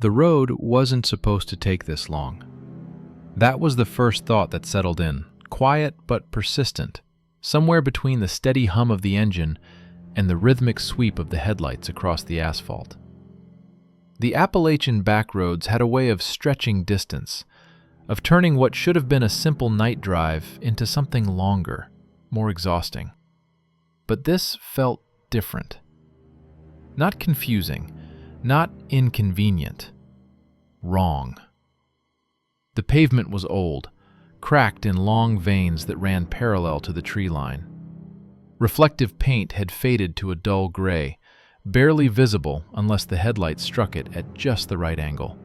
The road wasn't supposed to take this long. That was the first thought that settled in, quiet but persistent, somewhere between the steady hum of the engine and the rhythmic sweep of the headlights across the asphalt. The Appalachian backroads had a way of stretching distance, of turning what should have been a simple night drive into something longer, more exhausting. But this felt different. Not confusing, not inconvenient. Wrong. The pavement was old, cracked in long veins that ran parallel to the tree line. Reflective paint had faded to a dull gray, barely visible unless the headlights struck it at just the right angle.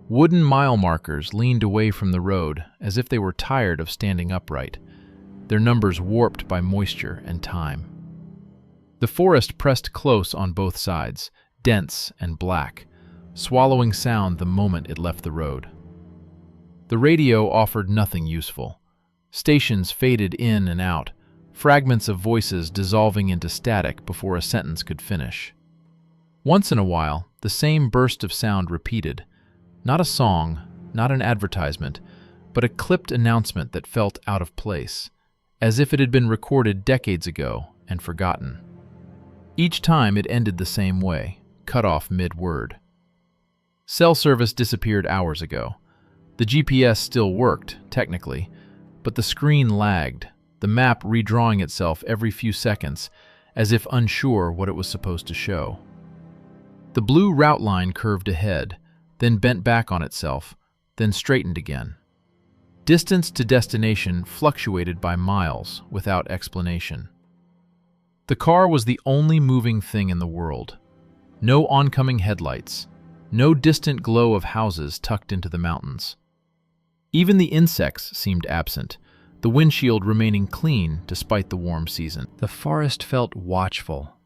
Wooden mile markers leaned away from the road as if they were tired of standing upright, their numbers warped by moisture and time. The forest pressed close on both sides, dense and black, swallowing sound the moment it left the road. The radio offered nothing useful. Stations faded in and out, fragments of voices dissolving into static before a sentence could finish. Once in a while, the same burst of sound repeated, not a song, not an advertisement, but a clipped announcement that felt out of place, as if it had been recorded decades ago and forgotten. Each time it ended the same way, cut off mid-word. Cell service disappeared hours ago. The GPS still worked, technically, but the screen lagged, the map redrawing itself every few seconds, as if unsure what it was supposed to show. The blue route line curved ahead, then bent back on itself, then straightened again. Distance to destination fluctuated by miles without explanation. The car was the only moving thing in the world. No oncoming headlights, no distant glow of houses tucked into the mountains. Even the insects seemed absent, the windshield remaining clean despite the warm season. The forest felt watchful,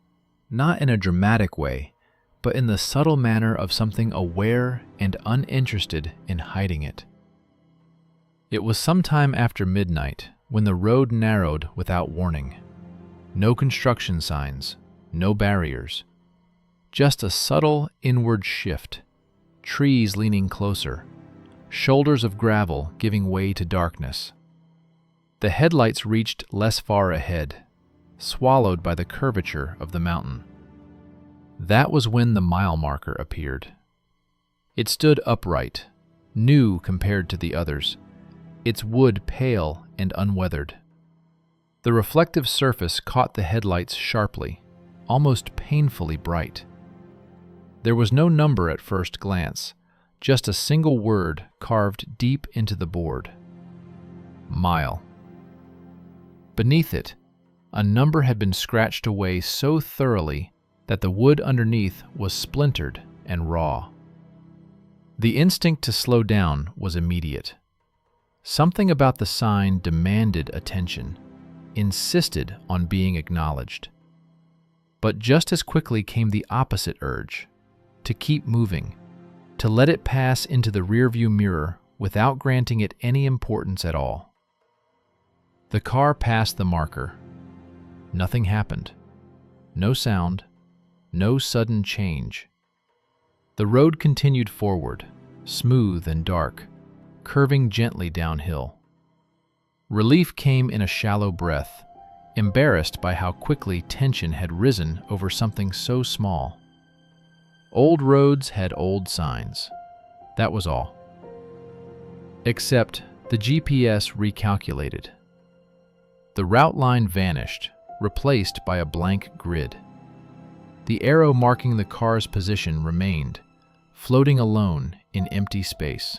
not in a dramatic way, but in the subtle manner of something aware and uninterested in hiding it. It was sometime after midnight when the road narrowed without warning. No construction signs, no barriers. Just a subtle inward shift, trees leaning closer, shoulders of gravel giving way to darkness. The headlights reached less far ahead, swallowed by the curvature of the mountain. That was when the mile marker appeared. It stood upright, new compared to the others, its wood pale and unweathered. The reflective surface caught the headlights sharply, almost painfully bright. There was no number at first glance, just a single word carved deep into the board. Mile. Beneath it, a number had been scratched away so thoroughly that the wood underneath was splintered and raw. The instinct to slow down was immediate. Something about the sign demanded attention, insisted on being acknowledged. But just as quickly came the opposite urge, to keep moving, to let it pass into the rearview mirror without granting it any importance at all. The car passed the marker. Nothing happened. No sound, no sudden change. The road continued forward, smooth and dark, curving gently downhill. Relief came in a shallow breath, embarrassed by how quickly tension had risen over something so small. Old roads had old signs. That was all. Except the GPS recalculated. The route line vanished, replaced by a blank grid. The arrow marking the car's position remained, floating alone in empty space.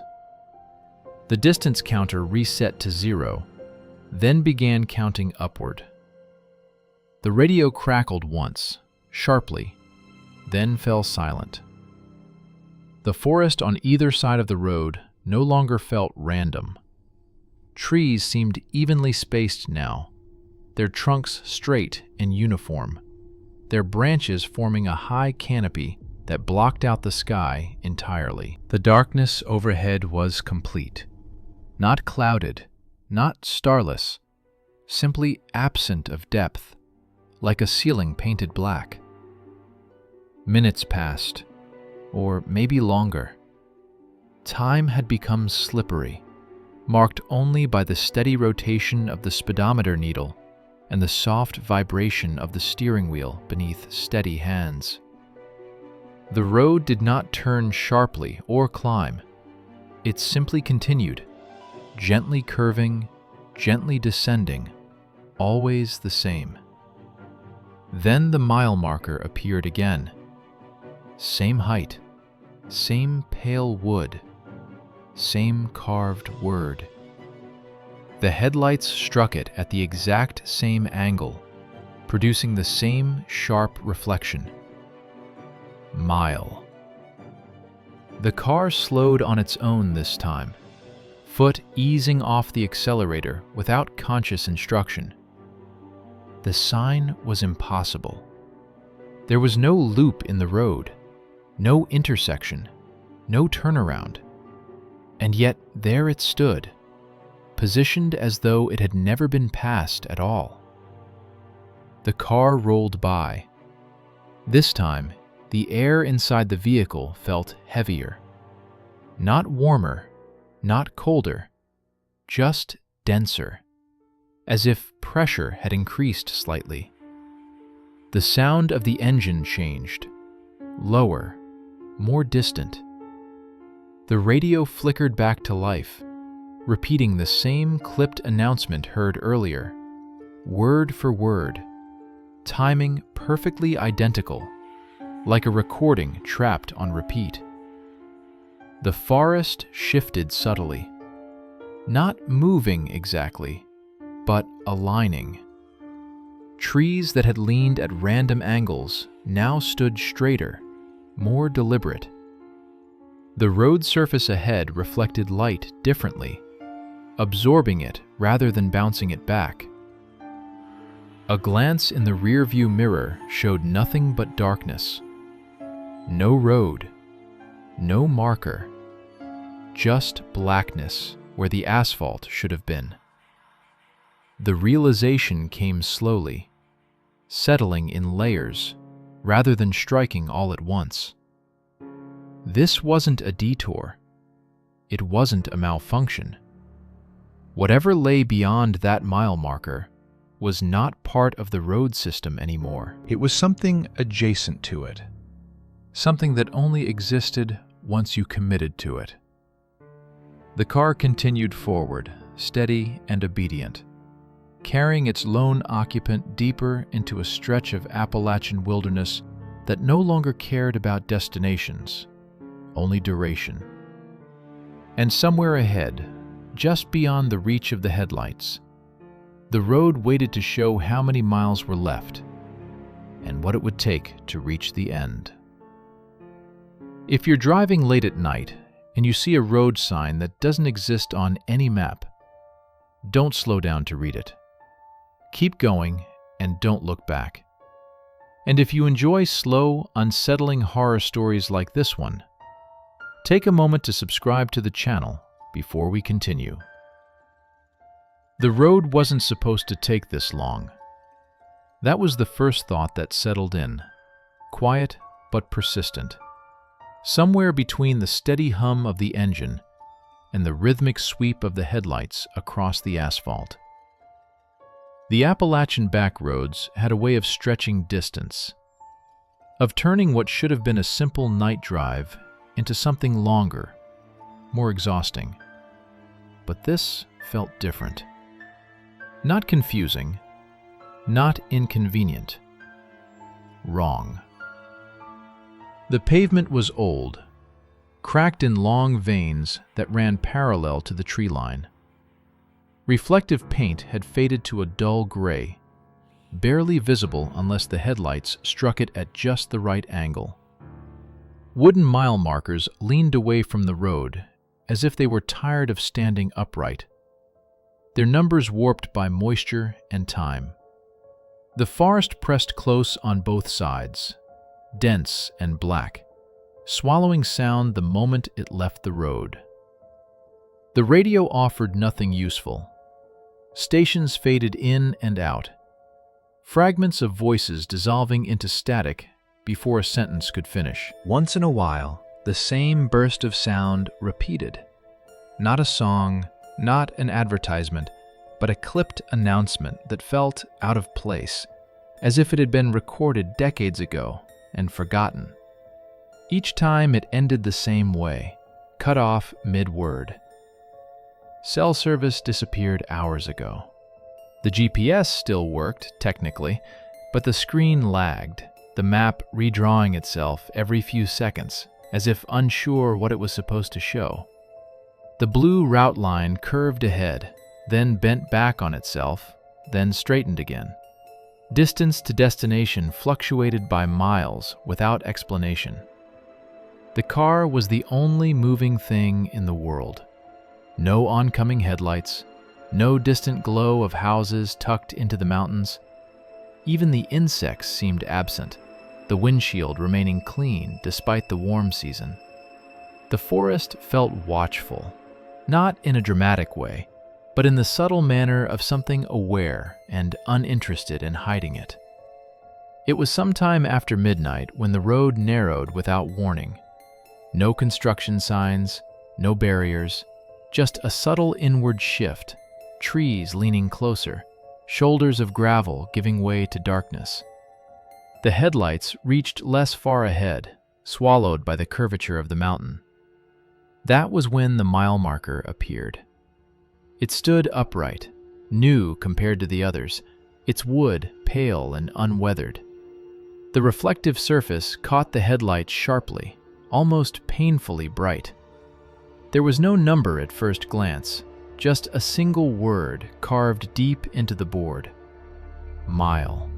The distance counter reset to 0, then began counting upward. The radio crackled once, sharply, then fell silent. The forest on either side of the road no longer felt random. Trees seemed evenly spaced now, their trunks straight and uniform, their branches forming a high canopy that blocked out the sky entirely. The darkness overhead was complete. Not clouded, not starless, simply absent of depth, like a ceiling painted black. Minutes passed. or maybe longer. Time had become slippery, marked only by the steady rotation of the speedometer needle and the soft vibration of the steering wheel beneath steady hands. The road did not turn sharply or climb. It simply continued, gently curving, gently descending, always the same. Then the mile marker appeared again. Same height, same pale wood, same carved word. The headlights struck it at the exact same angle, producing the same sharp reflection. Mile. The car slowed on its own this time, foot easing off the accelerator without conscious instruction. The sign was impossible. There was no loop in the road, no intersection, no turnaround. And yet there it stood, positioned as though it had never been passed at all. The car rolled by. This time, the air inside the vehicle felt heavier. Not warmer, not colder, just denser, as if pressure had increased slightly. The sound of the engine changed, lower, more distant. The radio flickered back to life, repeating the same clipped announcement heard earlier, word for word, timing perfectly identical, like a recording trapped on repeat. The forest shifted subtly, not moving exactly, but aligning. Trees that had leaned at random angles now stood straighter, more deliberate. The road surface ahead reflected light differently, absorbing it rather than bouncing it back. A glance in the rearview mirror showed nothing but darkness. No road, no marker, just blackness where the asphalt should have been. The realization came slowly, settling in layers rather than striking all at once. This wasn't a detour. It wasn't a malfunction. Whatever lay beyond that mile marker was not part of the road system anymore. It was something adjacent to it. Something that only existed once you committed to it. The car continued forward, steady and obedient, carrying its lone occupant deeper into a stretch of Appalachian wilderness that no longer cared about destinations, only duration. And somewhere ahead, just beyond the reach of the headlights, the road waited to show how many miles were left and what it would take to reach the end. If you're driving late at night and you see a road sign that doesn't exist on any map, don't slow down to read it. Keep going and don't look back. And if you enjoy slow, unsettling horror stories like this one, take a moment to subscribe to the channel before we continue. The road wasn't supposed to take this long. That was the first thought that settled in, quiet but persistent, somewhere between the steady hum of the engine and the rhythmic sweep of the headlights across the asphalt. The Appalachian back roads had a way of stretching distance, of turning what should have been a simple night drive into something longer, more exhausting. But this felt different. Not confusing, not inconvenient. Wrong. The pavement was old, cracked in long veins that ran parallel to the tree line. Reflective paint had faded to a dull gray, barely visible unless the headlights struck it at just the right angle. Wooden mile markers leaned away from the road as if they were tired of standing upright, their numbers warped by moisture and time. The forest pressed close on both sides, dense and black, swallowing sound the moment it left the road. The radio offered nothing useful. Stations faded in and out, fragments of voices dissolving into static before a sentence could finish. Once in a while, the same burst of sound repeated. Not a song, not an advertisement, but a clipped announcement that felt out of place, as if it had been recorded decades ago and forgotten. Each time it ended the same way, cut off mid-word. Cell service disappeared hours ago. The GPS still worked, technically, but the screen lagged, the map redrawing itself every few seconds, as if unsure what it was supposed to show. The blue route line curved ahead, then bent back on itself, then straightened again. Distance to destination fluctuated by miles without explanation. The car was the only moving thing in the world. No oncoming headlights, no distant glow of houses tucked into the mountains. Even the insects seemed absent, the windshield remaining clean despite the warm season. The forest felt watchful, not in a dramatic way, but in the subtle manner of something aware and uninterested in hiding it. It was sometime after midnight when the road narrowed without warning. No construction signs, no barriers, just a subtle inward shift, trees leaning closer, shoulders of gravel giving way to darkness. The headlights reached less far ahead, swallowed by the curvature of the mountain. That was when the mile marker appeared. It stood upright, new compared to the others, its wood pale and unweathered. The reflective surface caught the headlights sharply, almost painfully bright. There was no number at first glance, just a single word carved deep into the board. Mile.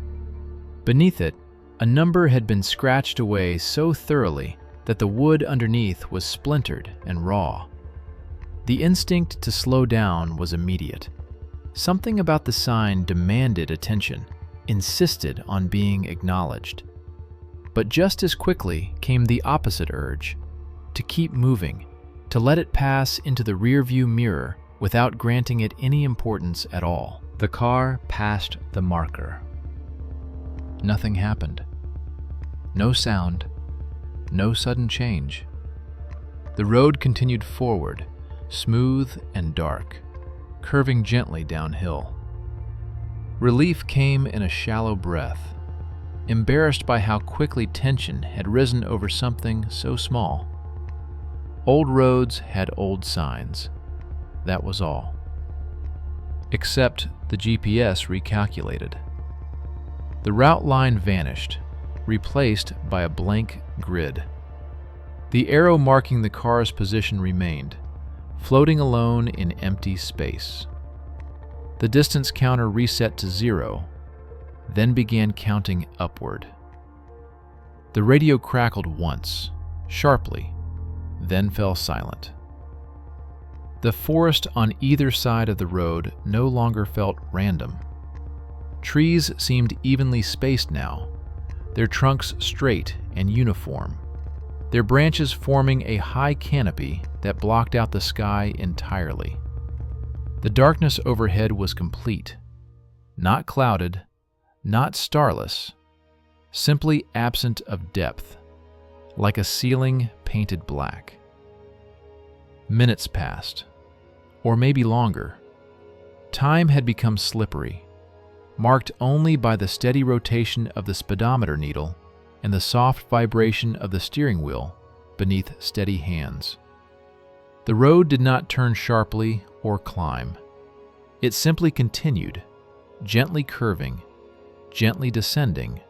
Beneath it, a number had been scratched away so thoroughly that the wood underneath was splintered and raw. The instinct to slow down was immediate. Something about the sign demanded attention, insisted on being acknowledged. But just as quickly came the opposite urge, to keep moving, to let it pass into the rearview mirror without granting it any importance at all. The car passed the marker. Nothing happened. No sound, no sudden change. The road continued forward, smooth and dark, curving gently downhill. Relief came in a shallow breath, embarrassed by how quickly tension had risen over something so small. Old roads had old signs. That was all. Except the GPS recalculated. The route line vanished, replaced by a blank grid. The arrow marking the car's position remained, floating alone in empty space. The distance counter reset to 0, then began counting upward. The radio crackled once, sharply, then fell silent. The forest on either side of the road no longer felt random. Trees seemed evenly spaced now, their trunks straight and uniform, their branches forming a high canopy that blocked out the sky entirely. The darkness overhead was complete, not clouded, not starless, simply absent of depth, like a ceiling painted black. Minutes passed, or maybe longer. Time had become slippery, marked only by the steady rotation of the speedometer needle and the soft vibration of the steering wheel beneath steady hands. The road did not turn sharply or climb. It simply continued, gently curving, gently descending,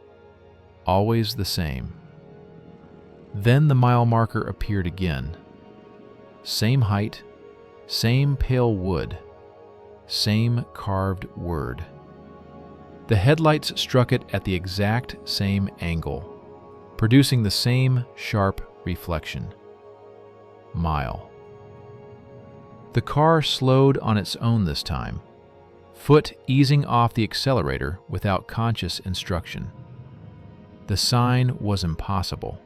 always the same. Then the mile marker appeared again. Same height, same pale wood, same carved word. The headlights struck it at the exact same angle, producing the same sharp reflection. Mile. The car slowed on its own this time, foot easing off the accelerator without conscious instruction. The sign was impossible.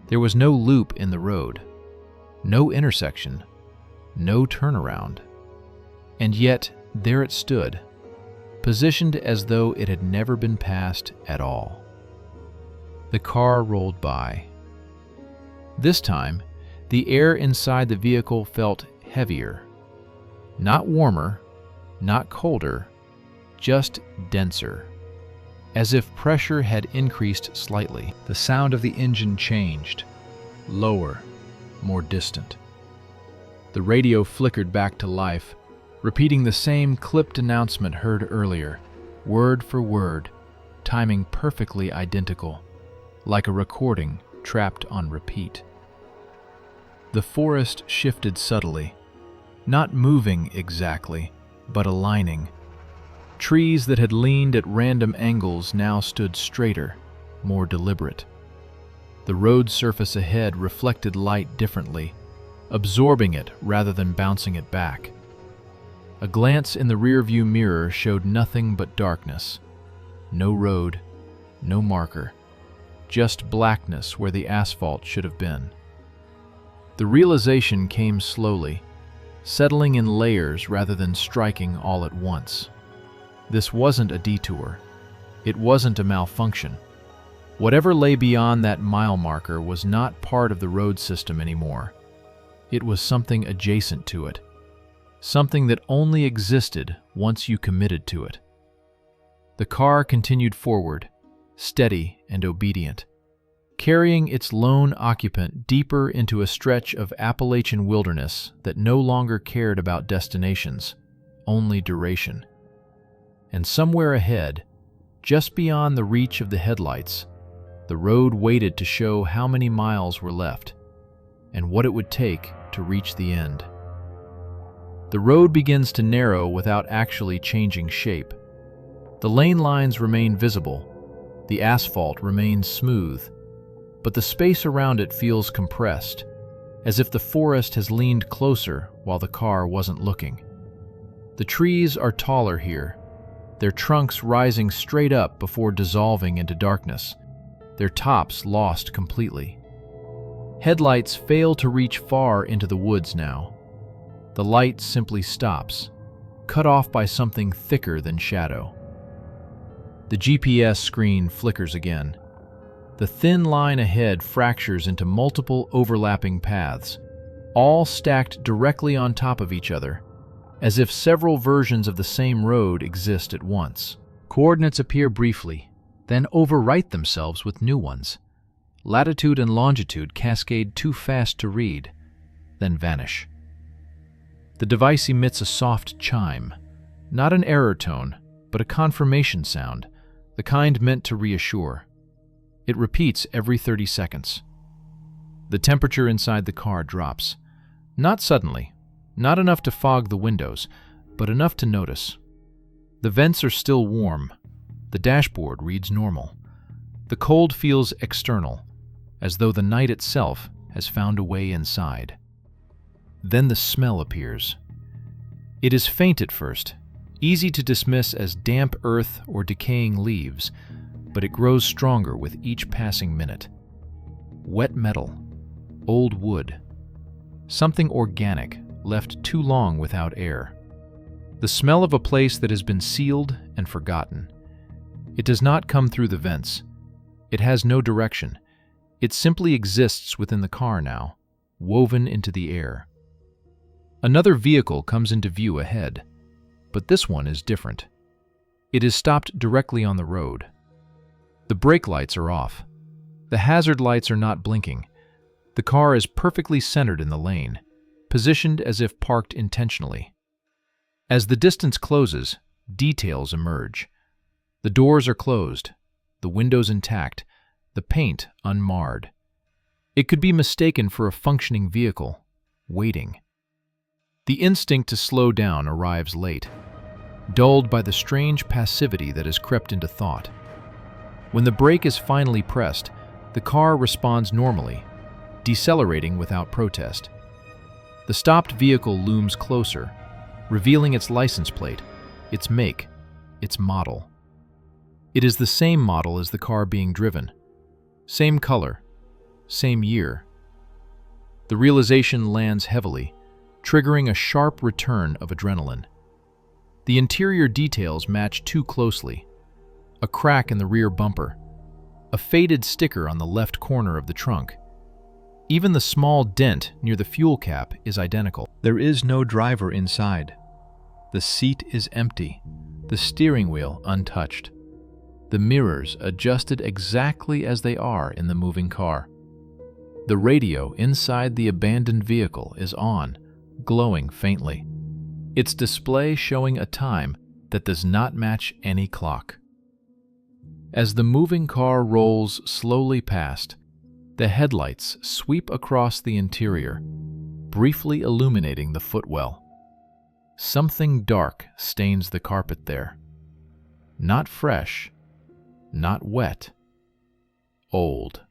There was no loop in the road, no intersection, no turnaround. And yet, there it stood, positioned as though it had never been passed at all. The car rolled by. This time, the air inside the vehicle felt heavier. Not warmer, not colder, just denser. As if pressure had increased slightly. The sound of the engine changed. Lower, more distant. The radio flickered back to life, repeating the same clipped announcement heard earlier, word for word, timing perfectly identical, like a recording trapped on repeat. The forest shifted subtly, not moving exactly, but aligning. Trees that had leaned at random angles now stood straighter, more deliberate. The road surface ahead reflected light differently, absorbing it rather than bouncing it back. A glance in the rearview mirror showed nothing but darkness. No road, no marker, just blackness where the asphalt should have been. The realization came slowly, settling in layers rather than striking all at once. This wasn't a detour. It wasn't a malfunction. Whatever lay beyond that mile marker was not part of the road system anymore. It was something adjacent to it. Something that only existed once you committed to it. The car continued forward, steady and obedient, carrying its lone occupant deeper into a stretch of Appalachian wilderness that no longer cared about destinations, only duration. And somewhere ahead, just beyond the reach of the headlights, the road waited to show how many miles were left, and what it would take to reach the end. The road begins to narrow without actually changing shape. The lane lines remain visible, the asphalt remains smooth, but the space around it feels compressed, as if the forest has leaned closer while the car wasn't looking. The trees are taller here, their trunks rising straight up before dissolving into darkness, their tops lost completely. Headlights fail to reach far into the woods now. The light simply stops, cut off by something thicker than shadow. The GPS screen flickers again. The thin line ahead fractures into multiple overlapping paths, all stacked directly on top of each other, as if several versions of the same road exist at once. Coordinates appear briefly, then overwrite themselves with new ones. Latitude and longitude cascade too fast to read, then vanish. The device emits a soft chime, not an error tone, but a confirmation sound, the kind meant to reassure. It repeats every 30 seconds. The temperature inside the car drops. Not suddenly, not enough to fog the windows, but enough to notice. The vents are still warm. The dashboard reads normal. The cold feels external, as though the night itself has found a way inside. Then the smell appears. It is faint at first, easy to dismiss as damp earth or decaying leaves, but it grows stronger with each passing minute. Wet metal, old wood, something organic left too long without air. The smell of a place that has been sealed and forgotten. It does not come through the vents. It has no direction. It simply exists within the car now, woven into the air. Another vehicle comes into view ahead, but this one is different. It is stopped directly on the road. The brake lights are off. The hazard lights are not blinking. The car is perfectly centered in the lane, positioned as if parked intentionally. As the distance closes, details emerge. The doors are closed, the windows intact, the paint unmarred. It could be mistaken for a functioning vehicle, waiting. The instinct to slow down arrives late, dulled by the strange passivity that has crept into thought. When the brake is finally pressed, the car responds normally, decelerating without protest. The stopped vehicle looms closer, revealing its license plate, its make, its model. It is the same model as the car being driven. Same color, same year. The realization lands heavily, triggering a sharp return of adrenaline. The interior details match too closely. A crack in the rear bumper, a faded sticker on the left corner of the trunk. Even the small dent near the fuel cap is identical. There is no driver inside. The seat is empty, the steering wheel untouched. The mirrors adjusted exactly as they are in the moving car. The radio inside the abandoned vehicle is on, glowing faintly, its display showing a time that does not match any clock. As the moving car rolls slowly past, the headlights sweep across the interior, briefly illuminating the footwell. Something dark stains the carpet there. Not fresh, not wet, old.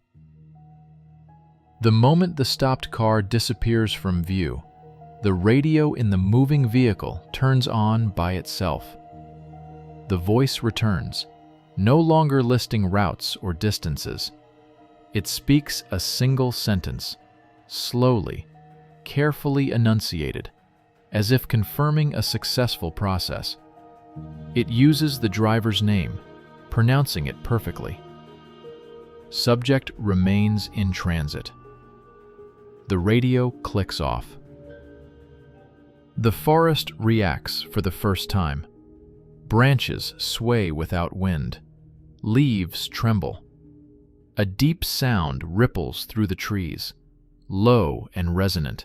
The moment the stopped car disappears from view, the radio in the moving vehicle turns on by itself. The voice returns, no longer listing routes or distances. It speaks a single sentence, slowly, carefully enunciated, as if confirming a successful process. It uses the driver's name, pronouncing it perfectly. Subject remains in transit. The radio clicks off. The forest reacts for the first time. Branches sway without wind. Leaves tremble. A deep sound ripples through the trees, low and resonant,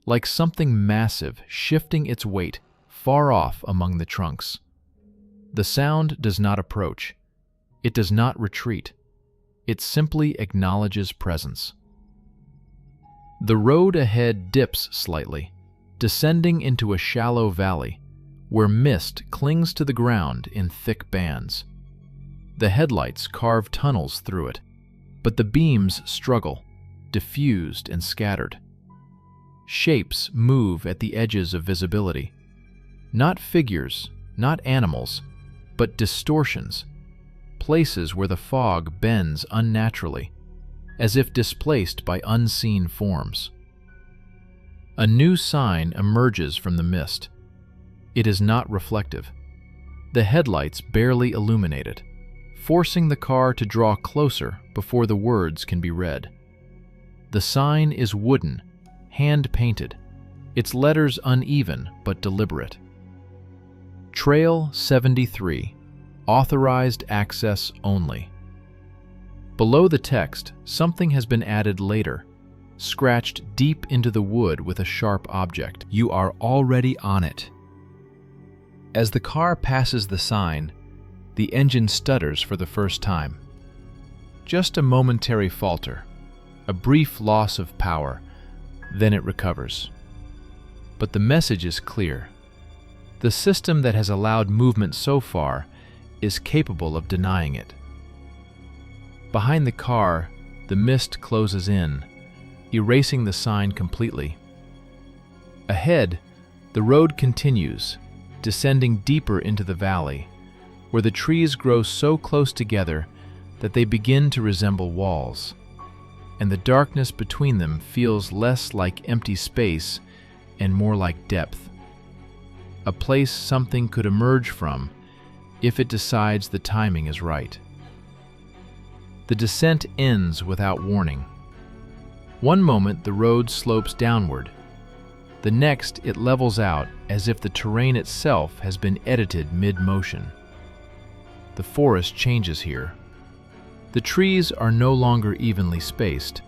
like something massive shifting its weight far off among the trunks. The sound does not approach. It does not retreat. It simply acknowledges presence. The road ahead dips slightly, descending into a shallow valley where mist clings to the ground in thick bands. The headlights carve tunnels through it, but the beams struggle, diffused and scattered. Shapes move at the edges of visibility. Not figures, not animals, but distortions, places where the fog bends unnaturally, as if displaced by unseen forms. A new sign emerges from the mist. It is not reflective. The headlights barely illuminate it, forcing the car to draw closer before the words can be read. The sign is wooden, hand-painted, its letters uneven but deliberate. Trail 73, authorized access only. Below the text, something has been added later, scratched deep into the wood with a sharp object. You are already on it. As the car passes the sign, the engine stutters for the first time. Just a momentary falter, a brief loss of power, then it recovers. But the message is clear. The system that has allowed movement so far is capable of denying it. Behind the car, the mist closes in, erasing the sign completely. Ahead, the road continues, descending deeper into the valley, where the trees grow so close together that they begin to resemble walls, and the darkness between them feels less like empty space and more like depth. A place something could emerge from if it decides the timing is right. The descent ends without warning. One moment the road slopes downward. The next it levels out as if the terrain itself has been edited mid-motion. The forest changes here. The trees are no longer evenly spaced.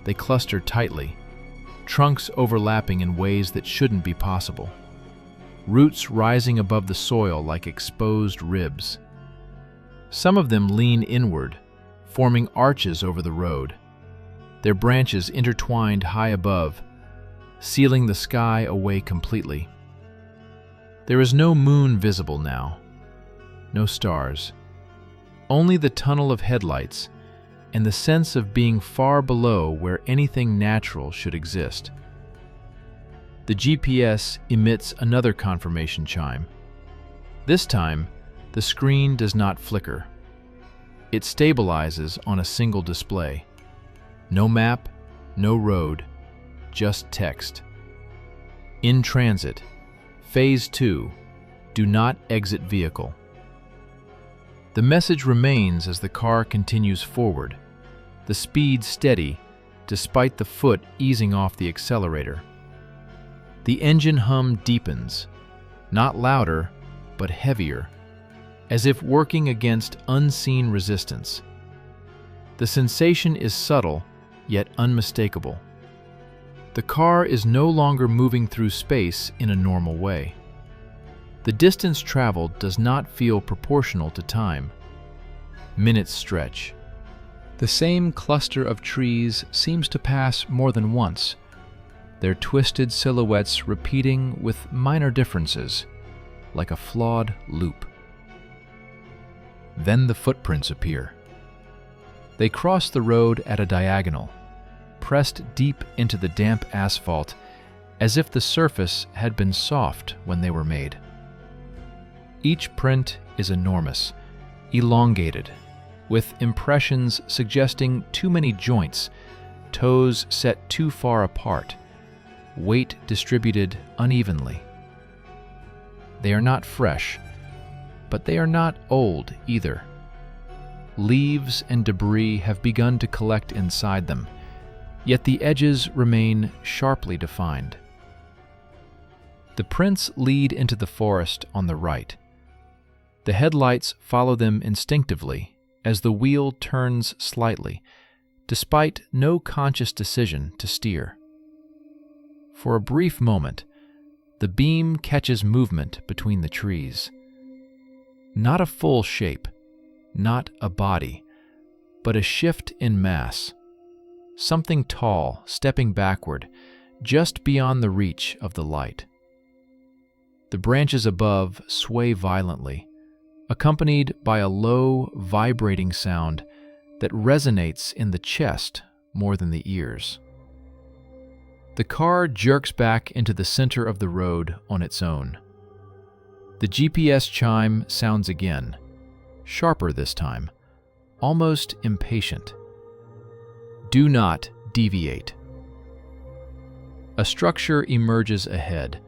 They cluster tightly, trunks overlapping in ways that shouldn't be possible. Roots rising above the soil like exposed ribs. Some of them lean inward, forming arches over the road, their branches intertwined high above, sealing the sky away completely. There is no moon visible now, no stars, only the tunnel of headlights and the sense of being far below where anything natural should exist. The GPS emits another confirmation chime. This time, the screen does not flicker. It stabilizes on a single display. No map, no road, just text. In transit, Phase 2, do not exit vehicle. The message remains as the car continues forward, the speed steady despite the foot easing off the accelerator. The engine hum deepens, not louder, but heavier, as if working against unseen resistance. The sensation is subtle, yet unmistakable. The car is no longer moving through space in a normal way. The distance traveled does not feel proportional to time. Minutes stretch. The same cluster of trees seems to pass more than once, their twisted silhouettes repeating with minor differences, like a flawed loop. Then the footprints appear. They cross the road at a diagonal, pressed deep into the damp asphalt, as if the surface had been soft when they were made. Each print is enormous, elongated, with impressions suggesting too many joints, toes set too far apart, weight distributed unevenly. They are not fresh, but they are not old either. Leaves and debris have begun to collect inside them, yet the edges remain sharply defined. The prints lead into the forest on the right. The headlights follow them instinctively as the wheel turns slightly, despite no conscious decision to steer. For a brief moment, the beam catches movement between the trees. Not a full shape, not a body, but a shift in mass. Something tall stepping backward, just beyond the reach of the light. The branches above sway violently, accompanied by a low, vibrating sound that resonates in the chest more than the ears. The car jerks back into the center of the road on its own. The GPS chime sounds again, sharper this time, almost impatient. Do not deviate. A structure emerges ahead,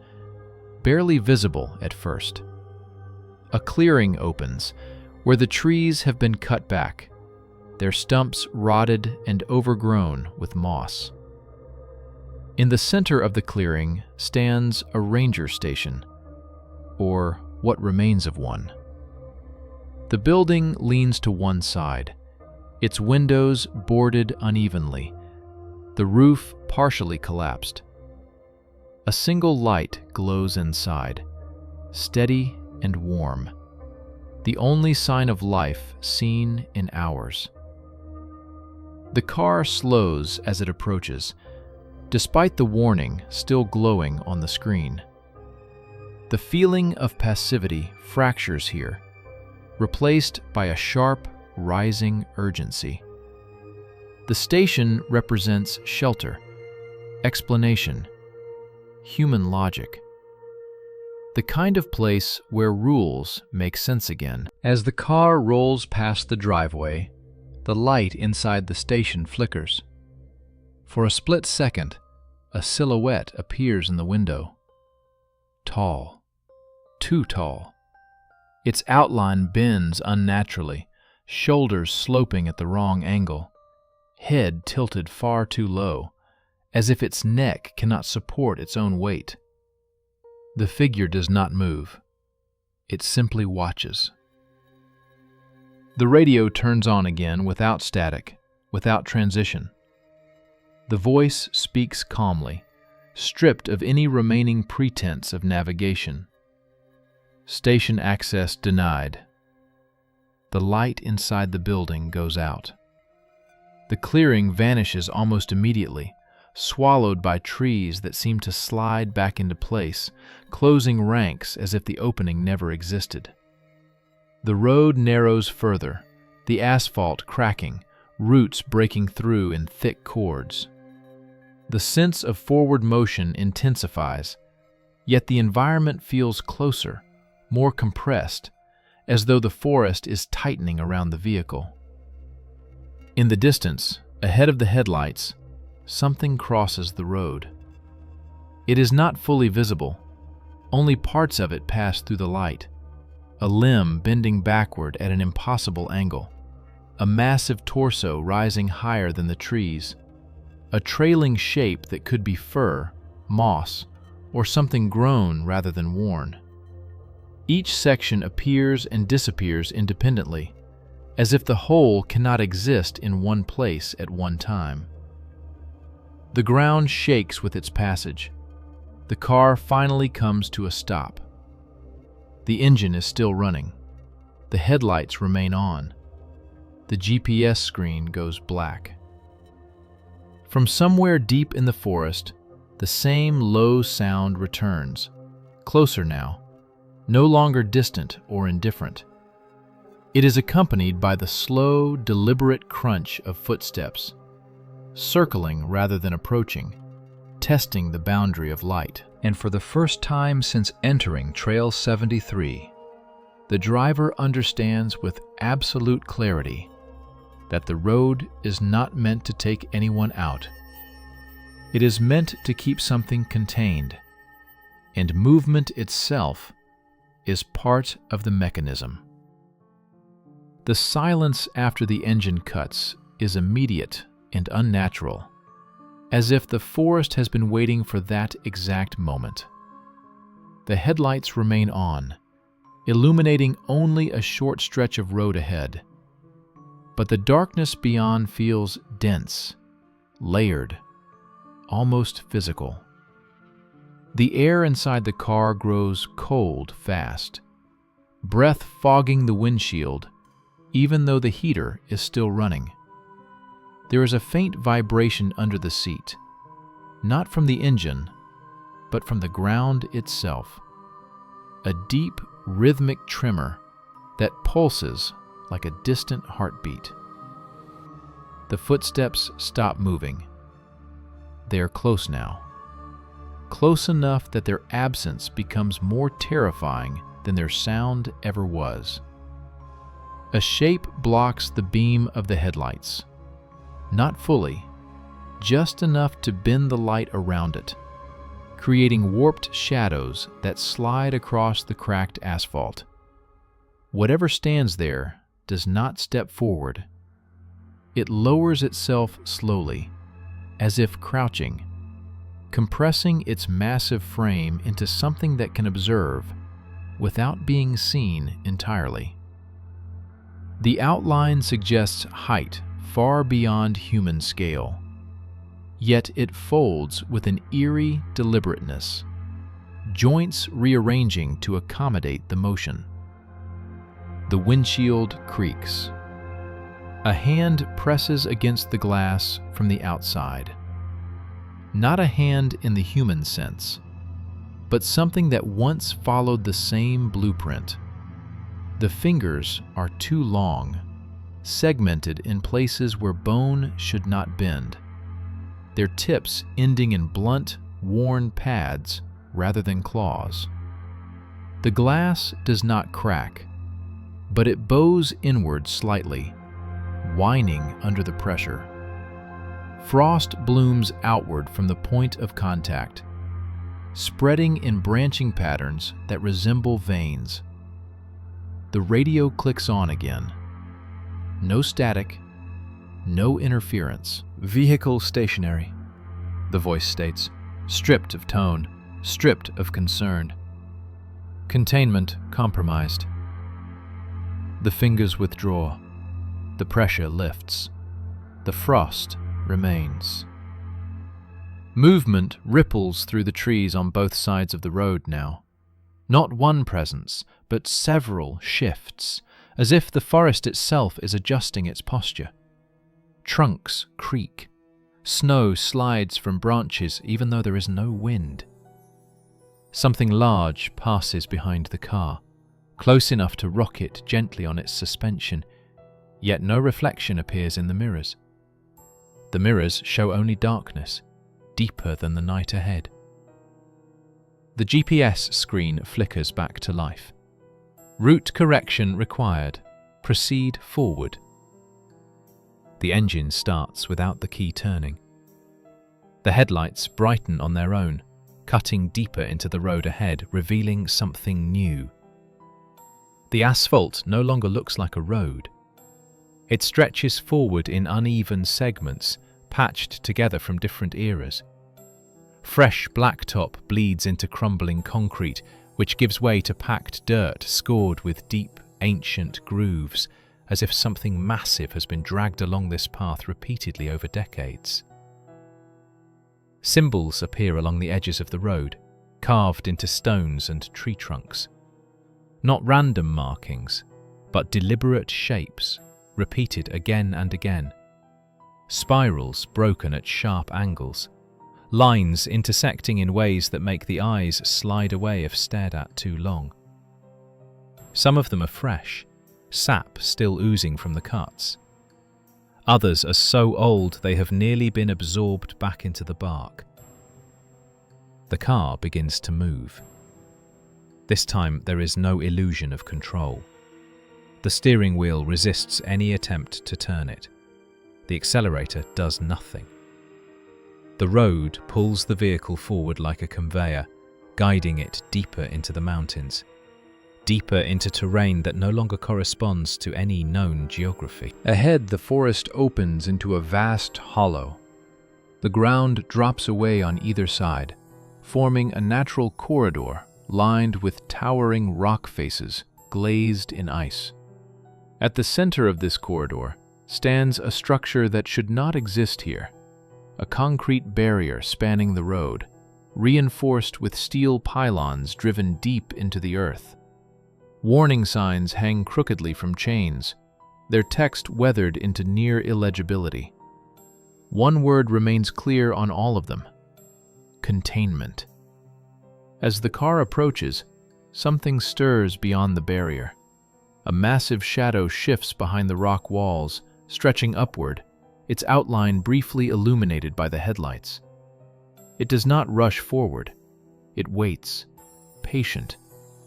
barely visible at first. A clearing opens, where the trees have been cut back, their stumps rotted and overgrown with moss. In the center of the clearing stands a ranger station, or what remains of one. The building leans to one side, its windows boarded unevenly, the roof partially collapsed. A single light glows inside, steady and warm, the only sign of life seen in hours. The car slows as it approaches, despite the warning still glowing on the screen. The feeling of passivity fractures here, replaced by a sharp, rising urgency. The station represents shelter, explanation, human logic. The kind of place where rules make sense again. As the car rolls past the driveway, the light inside the station flickers. For a split second, a silhouette appears in the window. Tall, too tall. Its outline bends unnaturally, shoulders sloping at the wrong angle, head tilted far too low, as if its neck cannot support its own weight. The figure does not move. It simply watches. The radio turns on again without static, without transition. The voice speaks calmly, stripped of any remaining pretense of navigation. Station access denied. The light inside the building goes out. The clearing vanishes almost immediately, swallowed by trees that seem to slide back into place, closing ranks as if the opening never existed. The road narrows further, the asphalt cracking, roots breaking through in thick cords. The sense of forward motion intensifies, yet the environment feels closer, more compressed, as though the forest is tightening around the vehicle. In the distance, ahead of the headlights, something crosses the road. It is not fully visible. Only parts of it pass through the light. a limb bending backward at an impossible angle, a massive torso rising higher than the trees, a trailing shape that could be fur, moss, or something grown rather than worn. Each section appears and disappears independently, as if the whole cannot exist in one place at one time. The ground shakes with its passage. The car finally comes to a stop. The engine is still running. The headlights remain on. The GPS screen goes black. From somewhere deep in the forest, the same low sound returns, closer now, no longer distant or indifferent. It is accompanied by the slow, deliberate crunch of footsteps, circling rather than approaching, testing the boundary of light. And for the first time since entering Trail 73, the driver understands with absolute clarity that the road is not meant to take anyone out. It is meant to keep something contained, and movement itself is part of the mechanism. The silence after the engine cuts is immediate and unnatural, as if the forest has been waiting for that exact moment. The headlights remain on, illuminating only a short stretch of road ahead, but the darkness beyond feels dense, layered, almost physical. The air inside the car grows cold fast, breath fogging the windshield, even though the heater is still running. There is a faint vibration under the seat, not from the engine, but from the ground itself. A deep, rhythmic tremor that pulses like a distant heartbeat. The footsteps stop moving. They are close now. Close enough that their absence becomes more terrifying than their sound ever was. A shape blocks the beam of the headlights. Not fully, just enough to bend the light around it, creating warped shadows that slide across the cracked asphalt. Whatever stands there does not step forward. It lowers itself slowly, as if crouching, compressing its massive frame into something that can observe without being seen entirely. The outline suggests height far beyond human scale, yet it folds with an eerie deliberateness, joints rearranging to accommodate the motion. The windshield creaks. A hand presses against the glass from the outside. Not a hand in the human sense, but something that once followed the same blueprint. The fingers are too long, segmented in places where bone should not bend, their tips ending in blunt, worn pads rather than claws. The glass does not crack, but it bows inward slightly, whining under the pressure. Frost blooms outward from the point of contact, spreading in branching patterns that resemble veins. The radio clicks on again. No static, no interference. "Vehicle stationary," the voice states, stripped of tone, stripped of concern. "Containment compromised." The fingers withdraw. The pressure lifts. The frost remains. Movement ripples through the trees on both sides of the road now. Not one presence, but several shifts, as if the forest itself is adjusting its posture. Trunks creak. Snow slides from branches even though there is no wind. Something large passes behind the car, close enough to rock it gently on its suspension, yet no reflection appears in the mirrors. The mirrors show only darkness, deeper than the night ahead. The GPS screen flickers back to life. Route correction required. Proceed forward. The engine starts without the key turning. The headlights brighten on their own, cutting deeper into the road ahead, revealing something new. The asphalt no longer looks like a road. It stretches forward in uneven segments, patched together from different eras. Fresh blacktop bleeds into crumbling concrete, which gives way to packed dirt scored with deep, ancient grooves, as if something massive has been dragged along this path repeatedly over decades. Symbols appear along the edges of the road, carved into stones and tree trunks. Not random markings, but deliberate shapes, repeated again and again. Spirals broken at sharp angles, lines intersecting in ways that make the eyes slide away if stared at too long. Some of them are fresh, sap still oozing from the cuts. Others are so old they have nearly been absorbed back into the bark. The car begins to move. This time there is no illusion of control. The steering wheel resists any attempt to turn it. The accelerator does nothing. The road pulls the vehicle forward like a conveyor, guiding it deeper into the mountains, deeper into terrain that no longer corresponds to any known geography. Ahead, the forest opens into a vast hollow. The ground drops away on either side, forming a natural corridor lined with towering rock faces glazed in ice. At the center of this corridor stands a structure that should not exist here, a concrete barrier spanning the road, reinforced with steel pylons driven deep into the earth. Warning signs hang crookedly from chains, their text weathered into near illegibility. One word remains clear on all of them: containment. As the car approaches, something stirs beyond the barrier. A massive shadow shifts behind the rock walls, stretching upward, its outline briefly illuminated by the headlights. It does not rush forward. It waits, patient,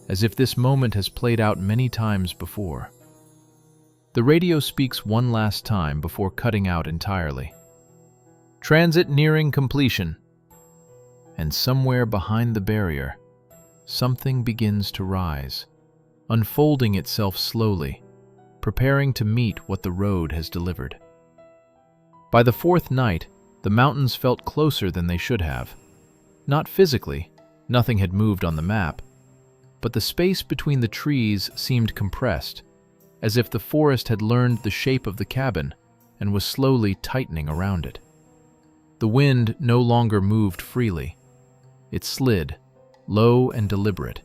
as if this moment has played out many times before. The radio speaks one last time before cutting out entirely. Transit nearing completion. And somewhere behind the barrier, something begins to rise, unfolding itself slowly, preparing to meet what the road has delivered. By the fourth night, the mountains felt closer than they should have. Not physically, nothing had moved on the map, but the space between the trees seemed compressed, as if the forest had learned the shape of the cabin and was slowly tightening around it. The wind no longer moved freely. It slid, low and deliberate,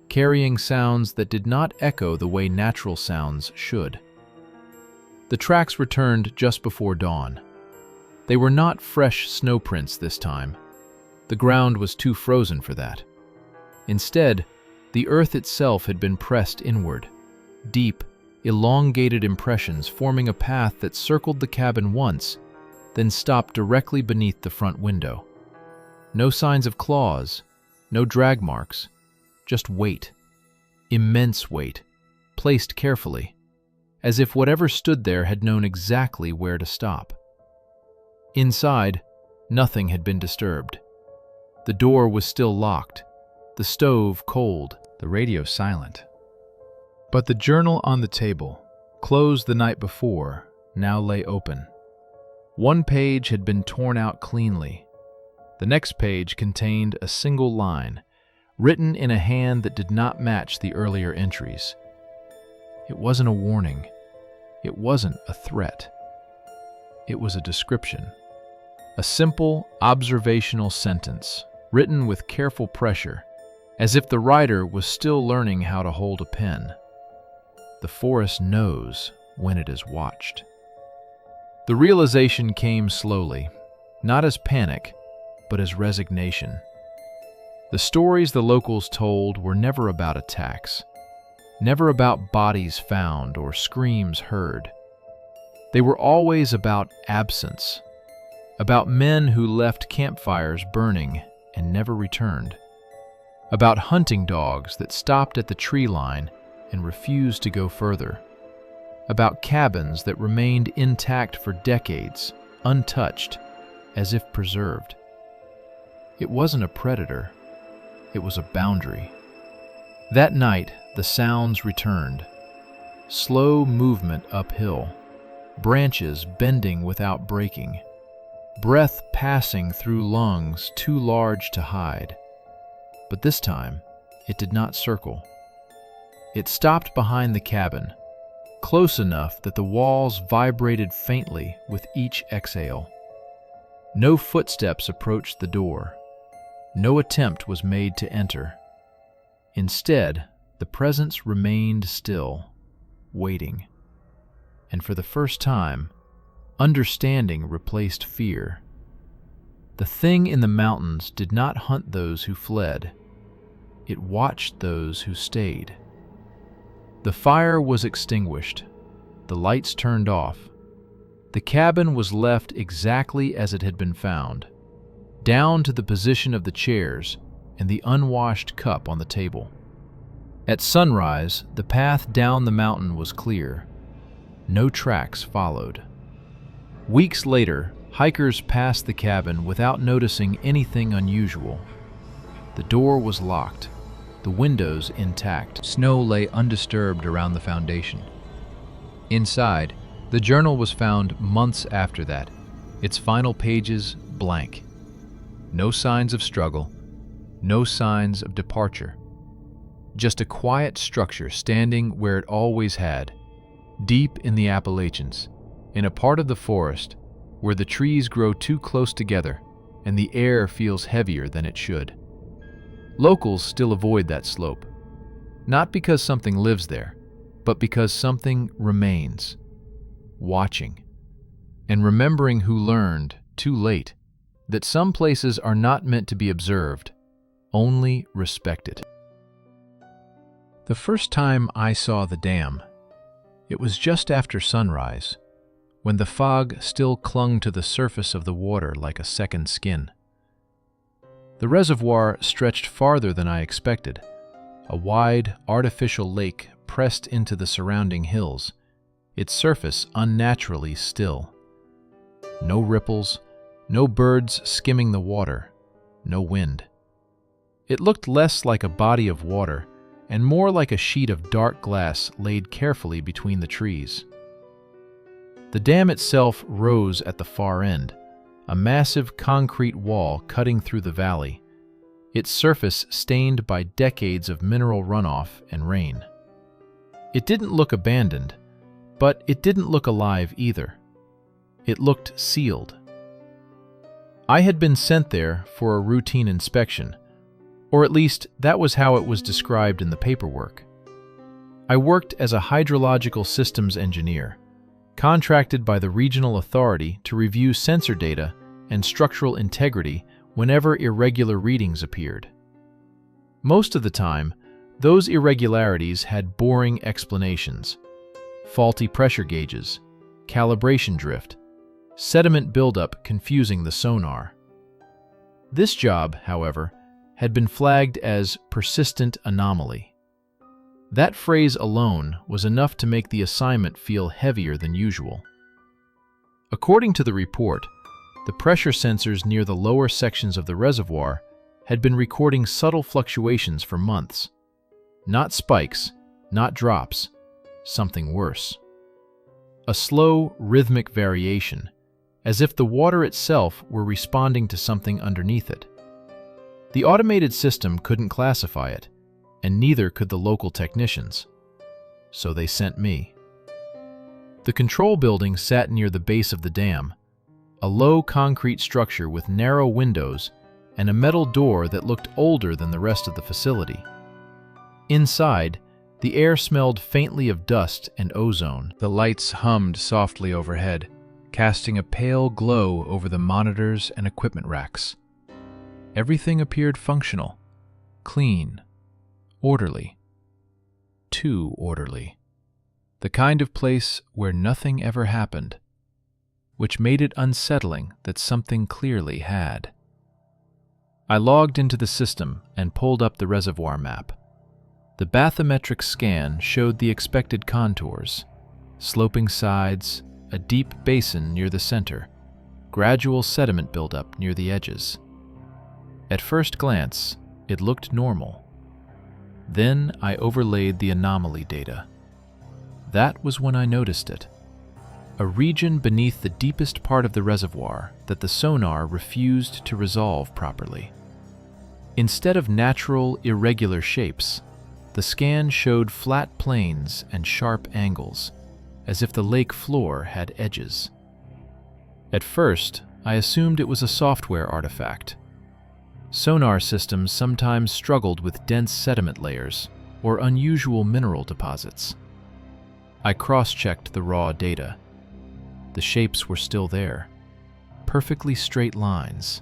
carrying sounds that did not echo the way natural sounds should. The tracks returned just before dawn. They were not fresh snow prints this time. The ground was too frozen for that. Instead, the earth itself had been pressed inward, deep, elongated impressions forming a path that circled the cabin once, then stopped directly beneath the front window. No signs of claws, no drag marks, just weight. Immense weight, placed carefully, as if whatever stood there had known exactly where to stop. Inside, nothing had been disturbed. The door was still locked, the stove cold, the radio silent. But the journal on the table, closed the night before, now lay open. One page had been torn out cleanly. The next page contained a single line, written in a hand that did not match the earlier entries. It wasn't a warning. It wasn't a threat. It was a description. A simple, observational sentence, written with careful pressure, as if the writer was still learning how to hold a pen. The forest knows when it is watched. The realization came slowly, not as panic, but as resignation. The stories the locals told were never about attacks, never about bodies found or screams heard. They were always about absence, about men who left campfires burning and never returned, about hunting dogs that stopped at the tree line and refused to go further, about cabins that remained intact for decades, untouched, as if preserved. It wasn't a predator, it was a boundary. That night, the sounds returned. Slow movement uphill, branches bending without breaking, breath passing through lungs too large to hide. But this time, it did not circle. It stopped behind the cabin, close enough that the walls vibrated faintly with each exhale. No footsteps approached the door. No attempt was made to enter. Instead, the presence remained still, waiting. And for the first time, understanding replaced fear. The thing in the mountains did not hunt those who fled. It watched those who stayed. The fire was extinguished. The lights turned off. The cabin was left exactly as it had been found, down to the position of the chairs and the unwashed cup on the table. At sunrise, the path down the mountain was clear. No tracks followed. Weeks later, hikers passed the cabin without noticing anything unusual. The door was locked, the windows intact. Snow lay undisturbed around the foundation. Inside, the journal was found months after that, its final pages blank. No signs of struggle, no signs of departure. Just a quiet structure standing where it always had, deep in the Appalachians, in a part of the forest where the trees grow too close together and the air feels heavier than it should. Locals still avoid that slope, not because something lives there, but because something remains, watching, and remembering who learned, too late, that some places are not meant to be observed, only respected. The first time I saw the dam, it was just after sunrise, when the fog still clung to the surface of the water like a second skin. The reservoir stretched farther than I expected, a wide, artificial lake pressed into the surrounding hills, its surface unnaturally still. No ripples, no birds skimming the water, no wind. It looked less like a body of water and more like a sheet of dark glass laid carefully between the trees. The dam itself rose at the far end, a massive concrete wall cutting through the valley, its surface stained by decades of mineral runoff and rain. It didn't look abandoned, but it didn't look alive either. It looked sealed. I had been sent there for a routine inspection, or at least that was how it was described in the paperwork. I worked as a hydrological systems engineer, contracted by the regional authority to review sensor data and structural integrity whenever irregular readings appeared. Most of the time, those irregularities had boring explanations: faulty pressure gauges, calibration drift, sediment buildup confusing the sonar. This job, however, had been flagged as persistent anomaly. That phrase alone was enough to make the assignment feel heavier than usual. According to the report, the pressure sensors near the lower sections of the reservoir had been recording subtle fluctuations for months. Not spikes, not drops, something worse. A slow, rhythmic variation, as if the water itself were responding to something underneath it. The automated system couldn't classify it, and neither could the local technicians. So they sent me. The control building sat near the base of the dam, a low concrete structure with narrow windows and a metal door that looked older than the rest of the facility. Inside, the air smelled faintly of dust and ozone. The lights hummed softly overhead, casting a pale glow over the monitors and equipment racks. Everything appeared functional, clean, orderly. Too orderly. The kind of place where nothing ever happened, which made it unsettling that something clearly had. I logged into the system and pulled up the reservoir map. The bathymetric scan showed the expected contours: sloping sides, a deep basin near the center, gradual sediment buildup near the edges. At first glance, it looked normal. Then I overlaid the anomaly data. That was when I noticed it. A region beneath the deepest part of the reservoir that the sonar refused to resolve properly. Instead of natural, irregular shapes, the scan showed flat planes and sharp angles, as if the lake floor had edges. At first, I assumed it was a software artifact. Sonar systems sometimes struggled with dense sediment layers or unusual mineral deposits. I cross-checked the raw data. The shapes were still there. Perfectly straight lines,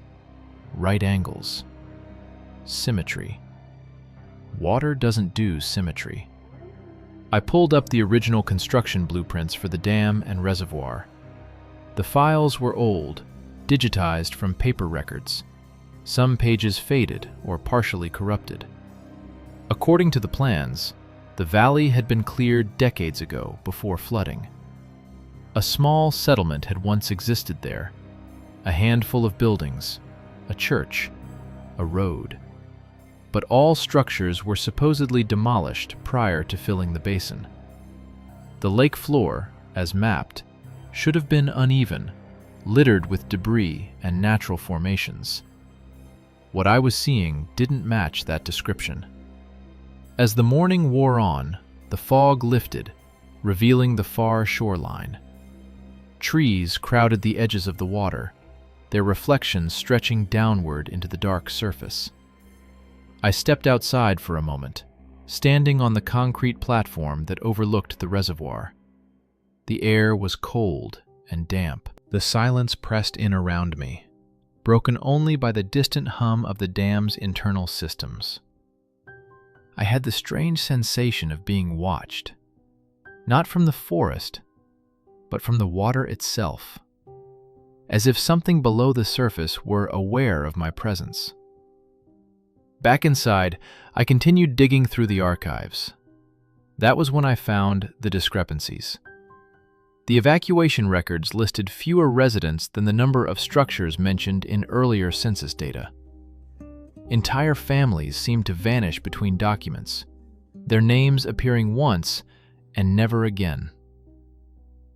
right angles, symmetry. Water doesn't do symmetry. I pulled up the original construction blueprints for the dam and reservoir. The files were old, digitized from paper records. Some pages faded or partially corrupted. According to the plans, the valley had been cleared decades ago before flooding. A small settlement had once existed there, a handful of buildings, a church, a road. But all structures were supposedly demolished prior to filling the basin. The lake floor, as mapped, should have been uneven, littered with debris and natural formations. What I was seeing didn't match that description. As the morning wore on, the fog lifted, revealing the far shoreline. Trees crowded the edges of the water, their reflections stretching downward into the dark surface. I stepped outside for a moment, standing on the concrete platform that overlooked the reservoir. The air was cold and damp. The silence pressed in around me, broken only by the distant hum of the dam's internal systems. I had the strange sensation of being watched, not from the forest, but from the water itself, as if something below the surface were aware of my presence. Back inside, I continued digging through the archives. That was when I found the discrepancies. The evacuation records listed fewer residents than the number of structures mentioned in earlier census data. Entire families seemed to vanish between documents, their names appearing once and never again.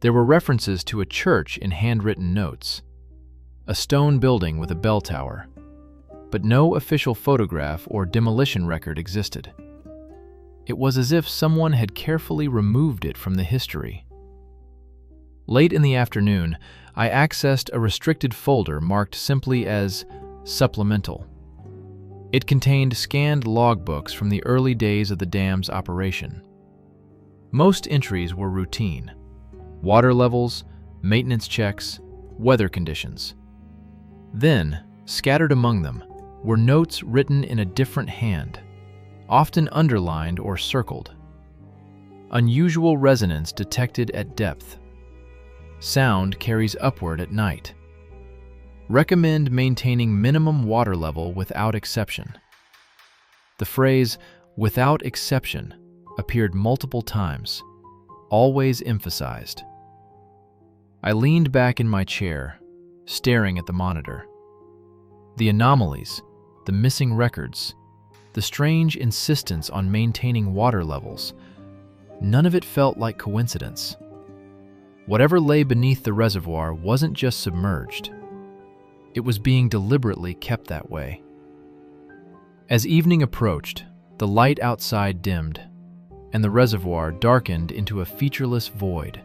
There were references to a church in handwritten notes, a stone building with a bell tower, but no official photograph or demolition record existed. It was as if someone had carefully removed it from the history. Late in the afternoon, I accessed a restricted folder marked simply as Supplemental. It contained scanned logbooks from the early days of the dam's operation. Most entries were routine: water levels, maintenance checks, weather conditions. Then, scattered among them, were notes written in a different hand, often underlined or circled. Unusual resonance detected at depth. Sound carries upward at night. Recommend maintaining minimum water level without exception. The phrase, "without exception," appeared multiple times, always emphasized. I leaned back in my chair, staring at the monitor. The anomalies, the missing records, the strange insistence on maintaining water levels, none of it felt like coincidence. Whatever lay beneath the reservoir wasn't just submerged. It was being deliberately kept that way. As evening approached, the light outside dimmed, and the reservoir darkened into a featureless void.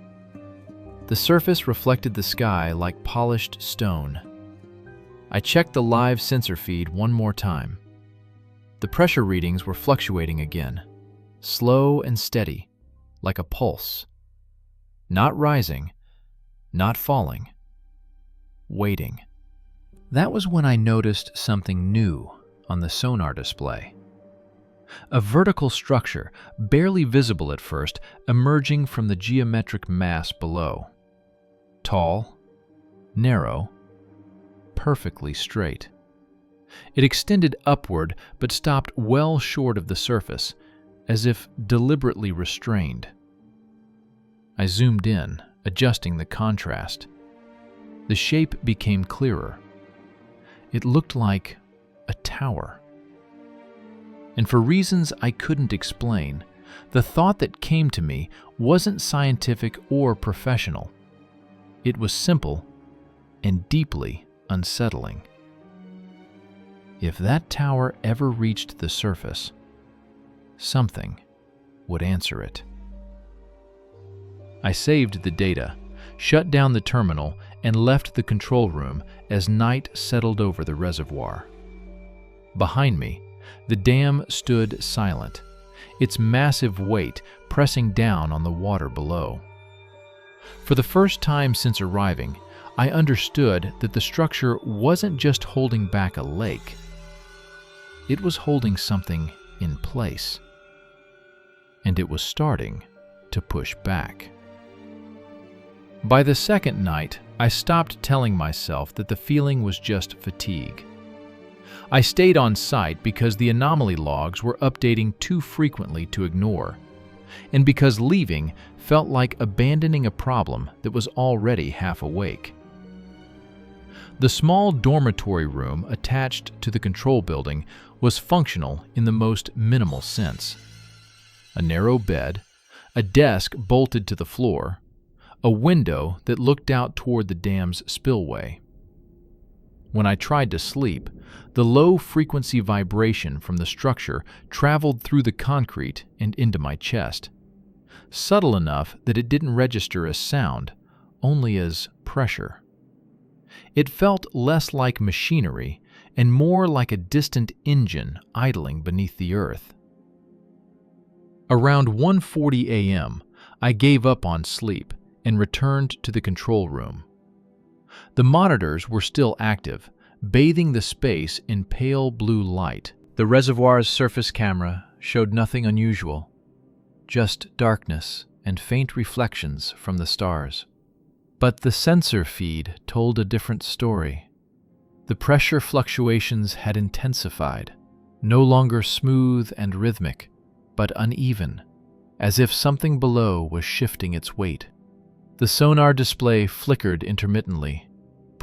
The surface reflected the sky like polished stone. I checked the live sensor feed one more time. The pressure readings were fluctuating again, slow and steady, like a pulse. Not rising, not falling, waiting. That was when I noticed something new on the sonar display. A vertical structure, barely visible at first, emerging from the geometric mass below. Tall, narrow, perfectly straight. It extended upward but stopped well short of the surface, as if deliberately restrained. I zoomed in, adjusting the contrast. The shape became clearer. It looked like a tower. and for reasons I couldn't explain, the thought that came to me wasn't scientific or professional. It was simple and deeply unsettling. If that tower ever reached the surface, something would answer it. I saved the data, shut down the terminal, and left the control room as night settled over the reservoir. Behind me, the dam stood silent, its massive weight pressing down on the water below. For the first time since arriving, I understood that the structure wasn't just holding back a lake. It was holding something in place. And it was starting to push back. By the second night, I stopped telling myself that the feeling was just fatigue. I stayed on site because the anomaly logs were updating too frequently to ignore, and because leaving felt like abandoning a problem that was already half awake. The small dormitory room attached to the control building was functional in the most minimal sense. A narrow bed, a desk bolted to the floor, a window that looked out toward the dam's spillway. When I tried to sleep, the low-frequency vibration from the structure traveled through the concrete and into my chest, subtle enough that it didn't register as sound, only as pressure. It felt less like machinery and more like a distant engine idling beneath the earth. Around 1:40 a.m., I gave up on sleep and returned to the control room. The monitors were still active, bathing the space in pale blue light. The reservoir's surface camera showed nothing unusual, just darkness and faint reflections from the stars. But the sensor feed told a different story. The pressure fluctuations had intensified, no longer smooth and rhythmic, but uneven, as if something below was shifting its weight. The sonar display flickered intermittently,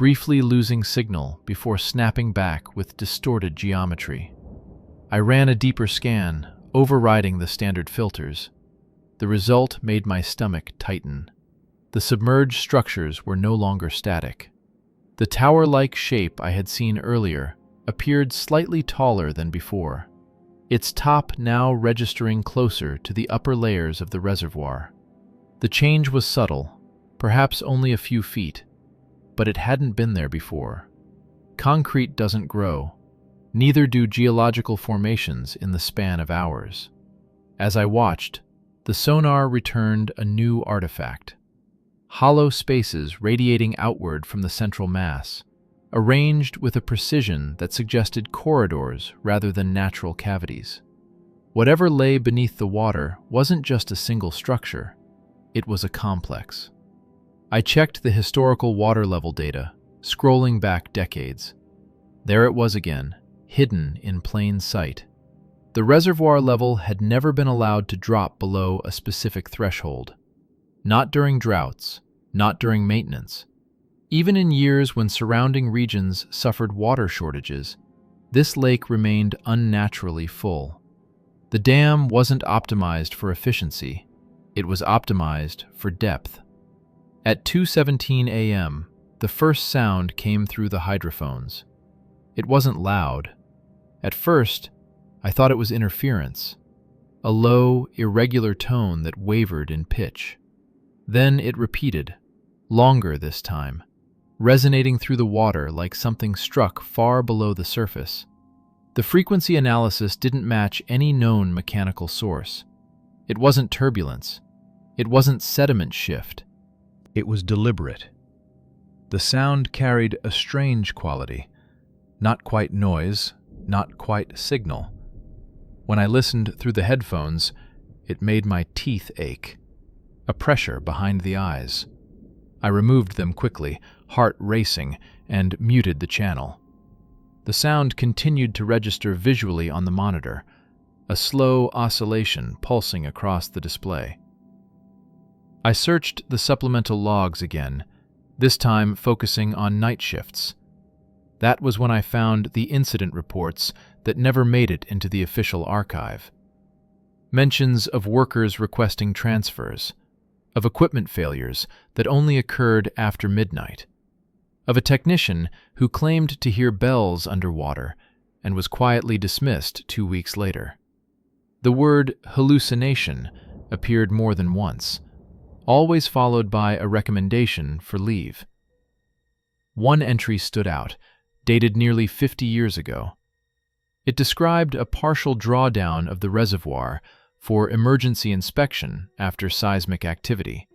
briefly losing signal before snapping back with distorted geometry. I ran a deeper scan, overriding the standard filters. The result made my stomach tighten. The submerged structures were no longer static. The tower-like shape I had seen earlier appeared slightly taller than before, its top now registering closer to the upper layers of the reservoir. The change was subtle, perhaps only a few feet, but it hadn't been there before. Concrete doesn't grow, neither do geological formations in the span of hours. As I watched, the sonar returned a new artifact. Hollow spaces radiating outward from the central mass, arranged with a precision that suggested corridors rather than natural cavities. Whatever lay beneath the water wasn't just a single structure, it was a complex. I checked the historical water level data, scrolling back decades. There it was again, hidden in plain sight. The reservoir level had never been allowed to drop below a specific threshold. Not during droughts, not during maintenance. Even in years when surrounding regions suffered water shortages, this lake remained unnaturally full. The dam wasn't optimized for efficiency, it was optimized for depth. At 2:17 a.m., the first sound came through the hydrophones. It wasn't loud. At first, I thought it was interference, a low, irregular tone that wavered in pitch. Then it repeated, longer this time, resonating through the water like something struck far below the surface. The frequency analysis didn't match any known mechanical source. It wasn't turbulence. It wasn't sediment shift. It was deliberate. The sound carried a strange quality, not quite noise, not quite signal. When I listened through the headphones, it made my teeth ache, a pressure behind the eyes. I removed them quickly, heart racing, and muted the channel. The sound continued to register visually on the monitor, a slow oscillation pulsing across the display. I searched the supplemental logs again, this time focusing on night shifts. That was when I found the incident reports that never made it into the official archive. Mentions of workers requesting transfers, of equipment failures that only occurred after midnight, of a technician who claimed to hear bells underwater and was quietly dismissed 2 weeks later. The word hallucination appeared more than once, always followed by a recommendation for leave. One entry stood out, dated nearly 50 years ago. It described a partial drawdown of the reservoir for emergency inspection after seismic activity.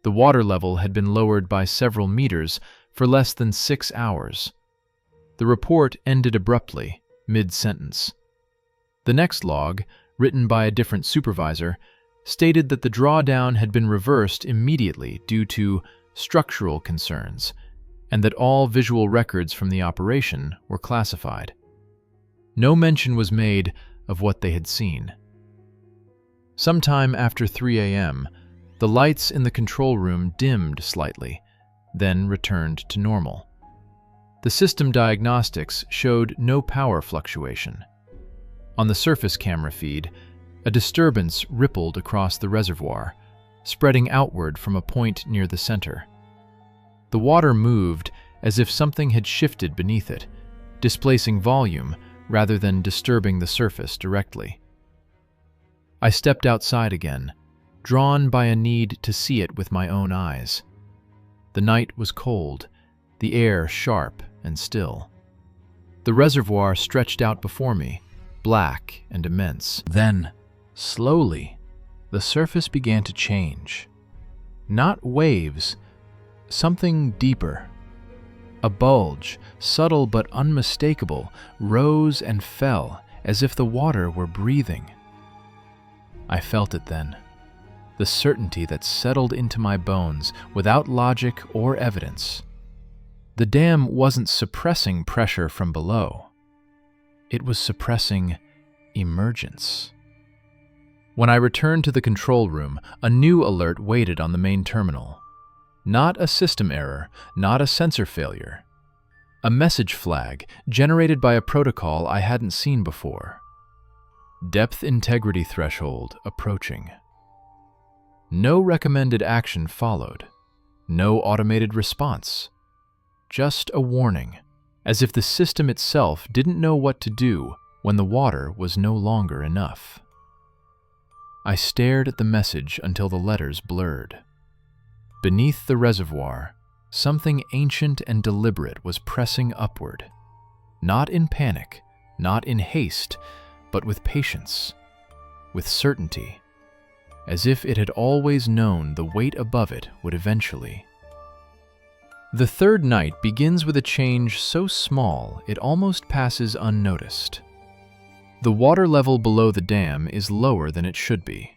The water level had been lowered by several meters for less than 6 hours. The report ended abruptly, mid-sentence. The next log, written by a different supervisor, stated that the drawdown had been reversed immediately due to structural concerns, and that all visual records from the operation were classified. No mention was made of what they had seen. Sometime after 3 a.m., the lights in the control room dimmed slightly, then returned to normal. The system diagnostics showed no power fluctuation. On the surface camera feed, a disturbance rippled across the reservoir, spreading outward from a point near the center. The water moved as if something had shifted beneath it, displacing volume rather than disturbing the surface directly. I stepped outside again, drawn by a need to see it with my own eyes. The night was cold, the air sharp and still. The reservoir stretched out before me, black and immense. Then, slowly, the surface began to change. Not waves, something deeper. A bulge, subtle but unmistakable, rose and fell as if the water were breathing. I felt it then, the certainty that settled into my bones without logic or evidence. The dam wasn't suppressing pressure from below. It was suppressing emergence. When I returned to the control room, a new alert waited on the main terminal. Not a system error, not a sensor failure. A message flag generated by a protocol I hadn't seen before. Depth integrity threshold approaching. No recommended action followed. No automated response. Just a warning, as if the system itself didn't know what to do when the water was no longer enough. I stared at the message until the letters blurred. Beneath the reservoir, something ancient and deliberate was pressing upward. Not in panic, not in haste, but with patience, with certainty, as if it had always known the weight above it would eventually. The third night begins with a change so small it almost passes unnoticed. The water level below the dam is lower than it should be.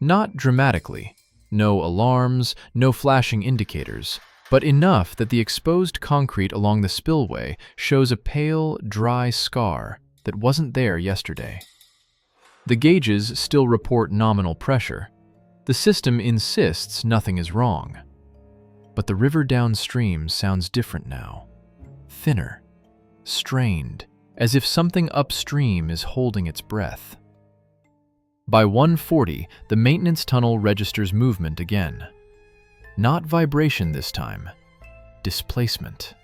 Not dramatically, no alarms, no flashing indicators, but enough that the exposed concrete along the spillway shows a pale, dry scar that wasn't there yesterday. The gauges still report nominal pressure. The system insists nothing is wrong. But the river downstream sounds different now. Thinner, strained, as if something upstream is holding its breath. By 1:40, the maintenance tunnel registers movement again. Not vibration this time, displacement.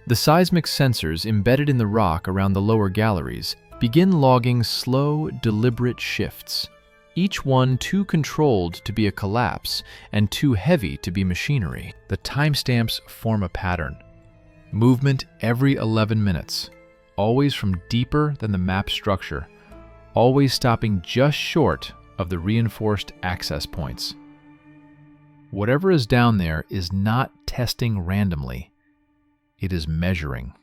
The seismic sensors embedded in the rock around the lower galleries begin logging slow, deliberate shifts, each one too controlled to be a collapse and too heavy to be machinery. The timestamps form a pattern. Movement every 11 minutes, always from deeper than the map structure, always stopping just short of the reinforced access points. Whatever is down there is not testing randomly. It is measuring.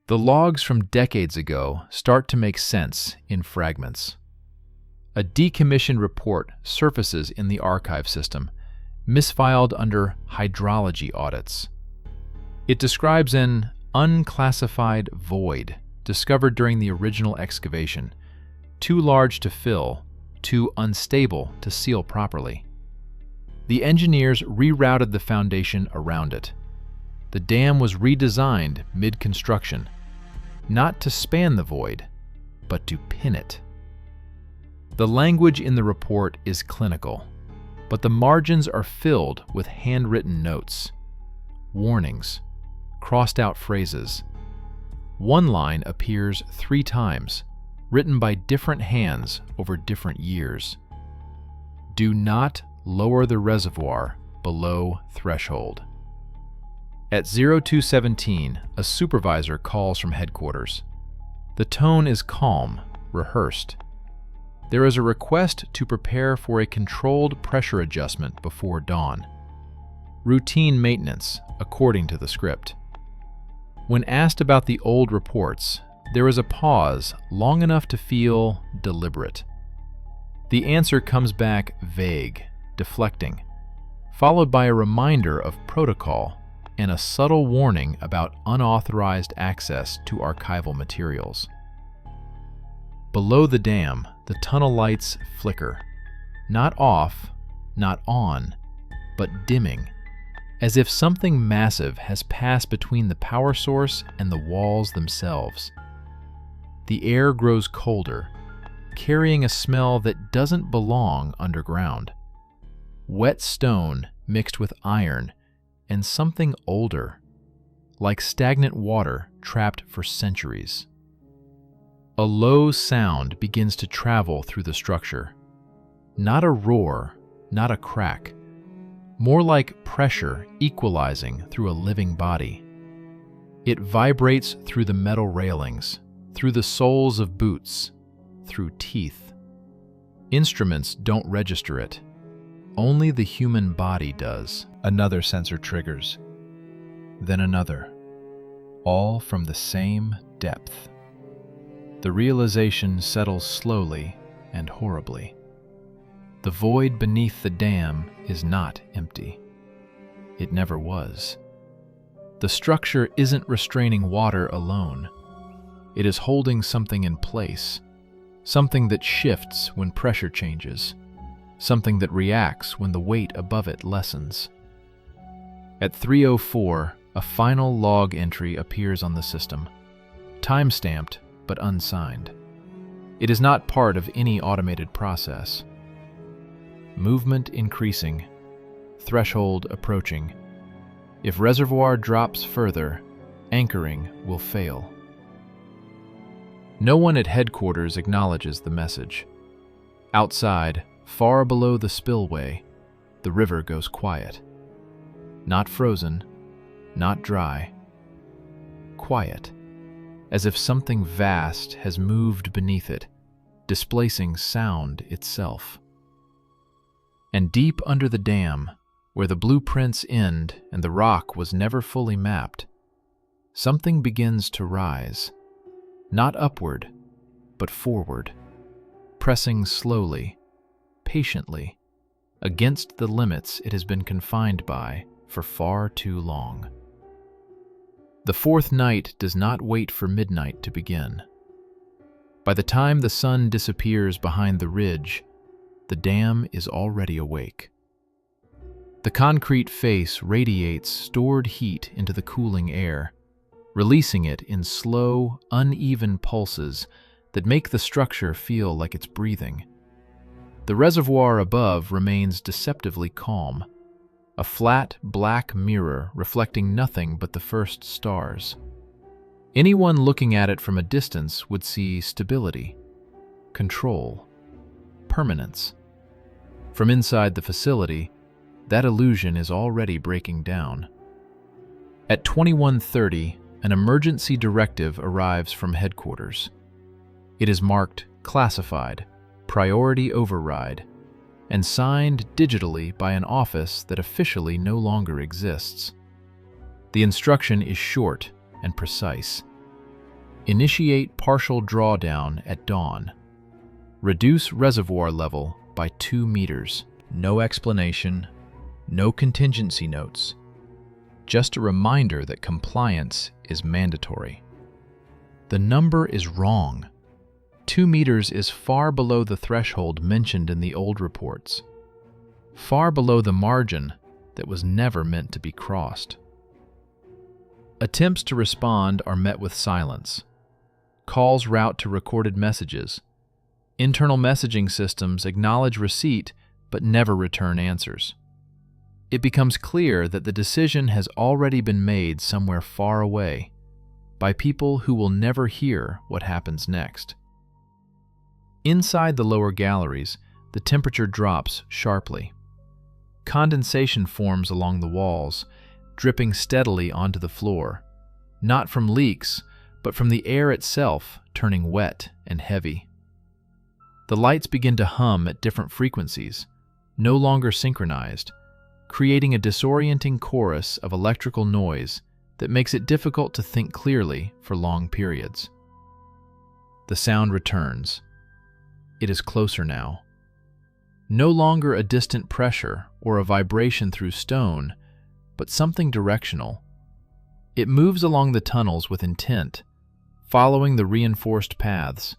The logs from decades ago start to make sense in fragments. A decommissioned report surfaces in the archive system, misfiled under hydrology audits. It describes an unclassified void discovered during the original excavation, too large to fill, too unstable to seal properly. The engineers rerouted the foundation around it. The dam was redesigned mid-construction. not to span the void, but to pin it. The language in the report is clinical, but the margins are filled with handwritten notes, warnings, crossed-out phrases. One line appears 3 times, written by different hands over different years. Do not lower the reservoir below threshold. At 0217, a supervisor calls from headquarters. The tone is calm, rehearsed. There is a request to prepare for a controlled pressure adjustment before dawn. Routine maintenance, according to the script. When asked about the old reports, there is a pause long enough to feel deliberate. The answer comes back vague, deflecting, followed by a reminder of protocol and a subtle warning about unauthorized access to archival materials. Below the dam, the tunnel lights flicker, not off, not on, but dimming, as if something massive has passed between the power source and the walls themselves. The air grows colder, carrying a smell that doesn't belong underground. Wet stone mixed with iron and something older, like stagnant water trapped for centuries. A low sound begins to travel through the structure. Not a roar, not a crack. More like pressure equalizing through a living body. It vibrates through the metal railings, through the soles of boots, through teeth. Instruments don't register it. Only the human body does. Another sensor triggers. Then another. All from the same depth. The realization settles slowly and horribly. The void beneath the dam is not empty. It never was. The structure isn't restraining water alone. It is holding something in place, something that shifts when pressure changes, something that reacts when the weight above it lessens. At 3:04, a final log entry appears on the system, time-stamped but unsigned. It is not part of any automated process. Movement increasing, threshold approaching. If reservoir drops further, anchoring will fail. No one at headquarters acknowledges the message. Outside, far below the spillway, the river goes quiet. Not frozen, not dry. Quiet, as if something vast has moved beneath it, displacing sound itself. And deep under the dam, where the blueprints end and the rock was never fully mapped, something begins to rise, not upward, but forward, pressing slowly, patiently, against the limits it has been confined by for far too long. The fourth night does not wait for midnight to begin. By the time the sun disappears behind the ridge, the dam is already awake. The concrete face radiates stored heat into the cooling air, releasing it in slow, uneven pulses that make the structure feel like it's breathing. The reservoir above remains deceptively calm, a flat, black mirror reflecting nothing but the first stars. Anyone looking at it from a distance would see stability, control, permanence. From inside the facility, that illusion is already breaking down. At 21:30, an emergency directive arrives from headquarters. It is marked Classified, Priority Override, and signed digitally by an office that officially no longer exists. The instruction is short and precise. Initiate partial drawdown at dawn. Reduce reservoir level by 2 meters. No explanation, no contingency notes. Just a reminder that compliance is mandatory. The number is wrong. 2 meters is far below the threshold mentioned in the old reports. Far below the margin that was never meant to be crossed. Attempts to respond are met with silence. Calls route to recorded messages. Internal messaging systems acknowledge receipt but never return answers. It becomes clear that the decision has already been made somewhere far away by people who will never hear what happens next. Inside the lower galleries, the temperature drops sharply. Condensation forms along the walls, dripping steadily onto the floor, not from leaks, but from the air itself turning wet and heavy. The lights begin to hum at different frequencies, no longer synchronized, creating a disorienting chorus of electrical noise that makes it difficult to think clearly for long periods. The sound returns. It is closer now. No longer a distant pressure or a vibration through stone, but something directional. It moves along the tunnels with intent, following the reinforced paths,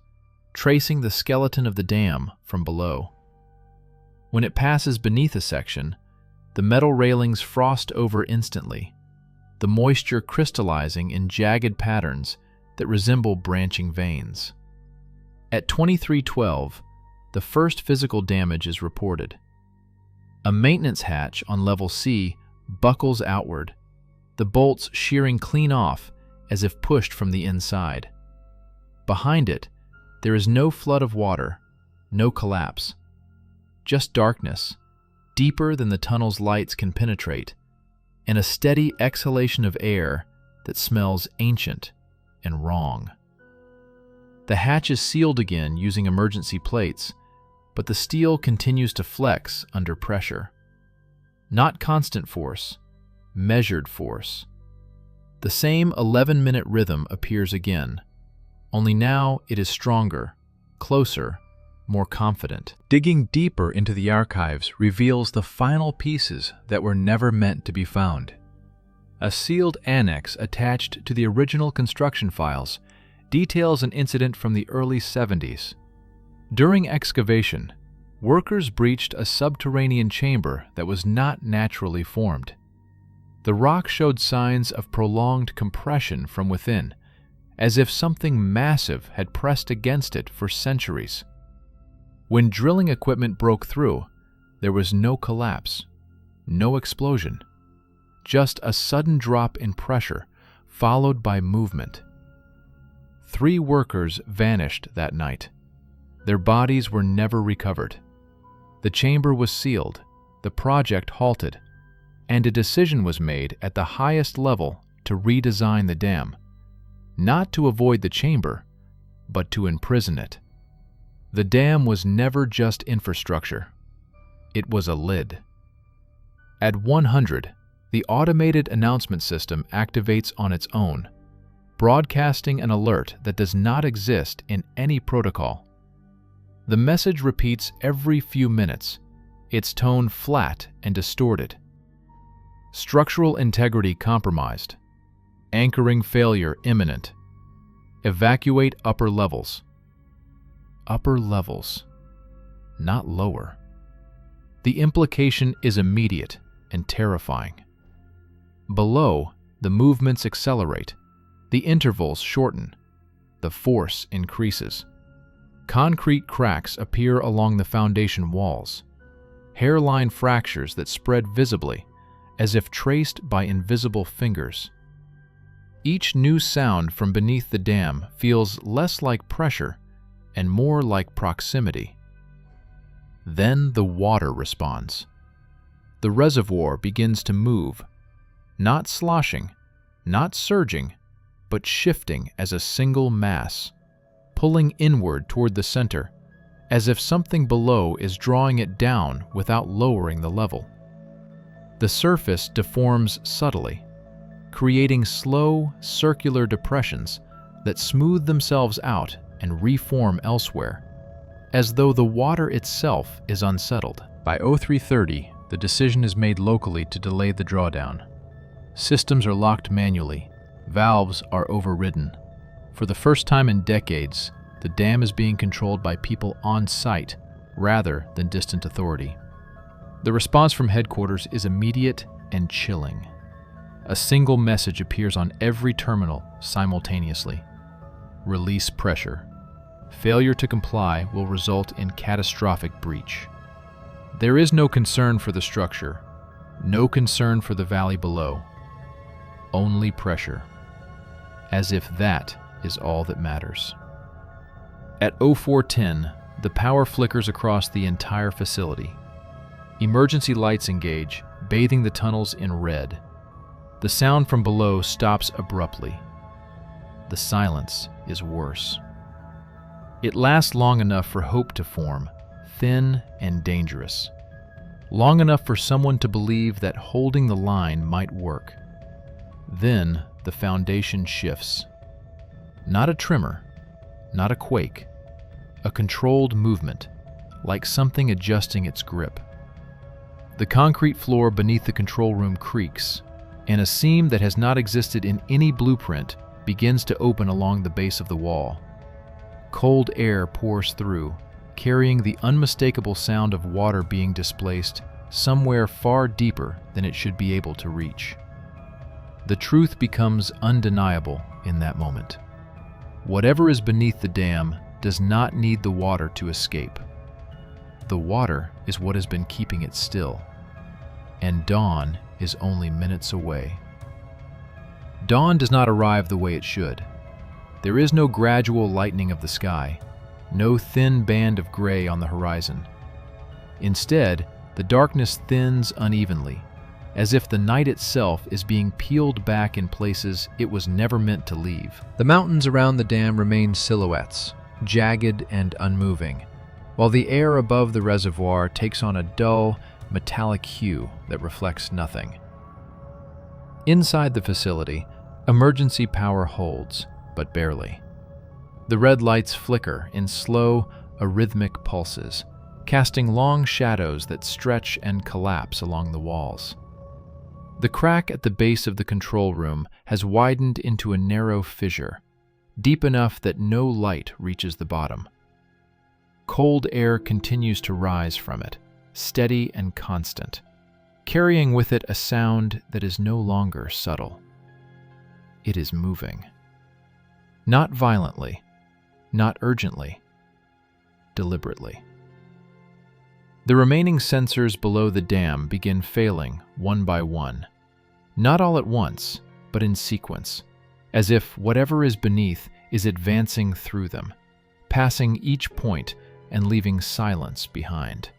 tracing the skeleton of the dam from below. When it passes beneath a section, the metal railings frost over instantly, the moisture crystallizing in jagged patterns that resemble branching veins. At 2312, the first physical damage is reported. A maintenance hatch on level C buckles outward, the bolts shearing clean off as if pushed from the inside. Behind it, there is no flood of water, no collapse. Just darkness, deeper than the tunnel's lights can penetrate, and a steady exhalation of air that smells ancient and wrong. The hatch is sealed again using emergency plates, but the steel continues to flex under pressure. Not constant force, measured force. The same 11-minute rhythm appears again, only now it is stronger, closer, more confident. Digging deeper into the archives reveals the final pieces that were never meant to be found. A sealed annex attached to the original construction files details an incident from the early 70s. During excavation, workers breached a subterranean chamber that was not naturally formed. The rock showed signs of prolonged compression from within, as if something massive had pressed against it for centuries. When drilling equipment broke through, there was no collapse, no explosion, just a sudden drop in pressure followed by movement. 3 workers vanished that night. Their bodies were never recovered. The chamber was sealed, the project halted, and a decision was made at the highest level to redesign the dam, not to avoid the chamber, but to imprison it. The dam was never just infrastructure. It was a lid. At 100, the automated announcement system activates on its own, broadcasting an alert that does not exist in any protocol. The message repeats every few minutes, its tone flat and distorted. Structural integrity compromised. Anchoring failure imminent. Evacuate upper levels. Upper levels, not lower. The implication is immediate and terrifying. Below, the movements accelerate, the intervals shorten, the force increases. Concrete cracks appear along the foundation walls, hairline fractures that spread visibly, as if traced by invisible fingers. Each new sound from beneath the dam feels less like pressure and more like proximity. Then the water responds. The reservoir begins to move, not sloshing, not surging, but shifting as a single mass, pulling inward toward the center, as if something below is drawing it down without lowering the level. The surface deforms subtly, creating slow, circular depressions that smooth themselves out and reform elsewhere, as though the water itself is unsettled. By 0330, the decision is made locally to delay the drawdown. Systems are locked manually, valves are overridden. For the first time in decades, the dam is being controlled by people on site rather than distant authority. The response from headquarters is immediate and chilling. A single message appears on every terminal simultaneously. Release pressure. Failure to comply will result in catastrophic breach. There is no concern for the structure, no concern for the valley below, only pressure, as if that is all that matters. At 0410, the power flickers across the entire facility. Emergency lights engage, bathing the tunnels in red. The sound from below stops abruptly. The silence is worse. It lasts long enough for hope to form, thin and dangerous. Long enough for someone to believe that holding the line might work. Then the foundation shifts. Not a tremor, not a quake, a controlled movement, like something adjusting its grip. The concrete floor beneath the control room creaks, and a seam that has not existed in any blueprint begins to open along the base of the wall. Cold air pours through, carrying the unmistakable sound of water being displaced somewhere far deeper than it should be able to reach. The truth becomes undeniable in that moment. Whatever is beneath the dam does not need the water to escape. The water is what has been keeping it still, and dawn is only minutes away. Dawn does not arrive the way it should. There is no gradual lightening of the sky, no thin band of gray on the horizon. Instead, the darkness thins unevenly, as if the night itself is being peeled back in places it was never meant to leave. The mountains around the dam remain silhouettes, jagged and unmoving, while the air above the reservoir takes on a dull, metallic hue that reflects nothing. Inside the facility, emergency power holds, but barely. The red lights flicker in slow, arrhythmic pulses, casting long shadows that stretch and collapse along the walls. The crack at the base of the control room has widened into a narrow fissure, deep enough that no light reaches the bottom. Cold air continues to rise from it, steady and constant, carrying with it a sound that is no longer subtle. It is moving. Not violently, not urgently, deliberately. The remaining sensors below the dam begin failing one by one, not all at once, but in sequence, as if whatever is beneath is advancing through them, passing each point and leaving silence behind.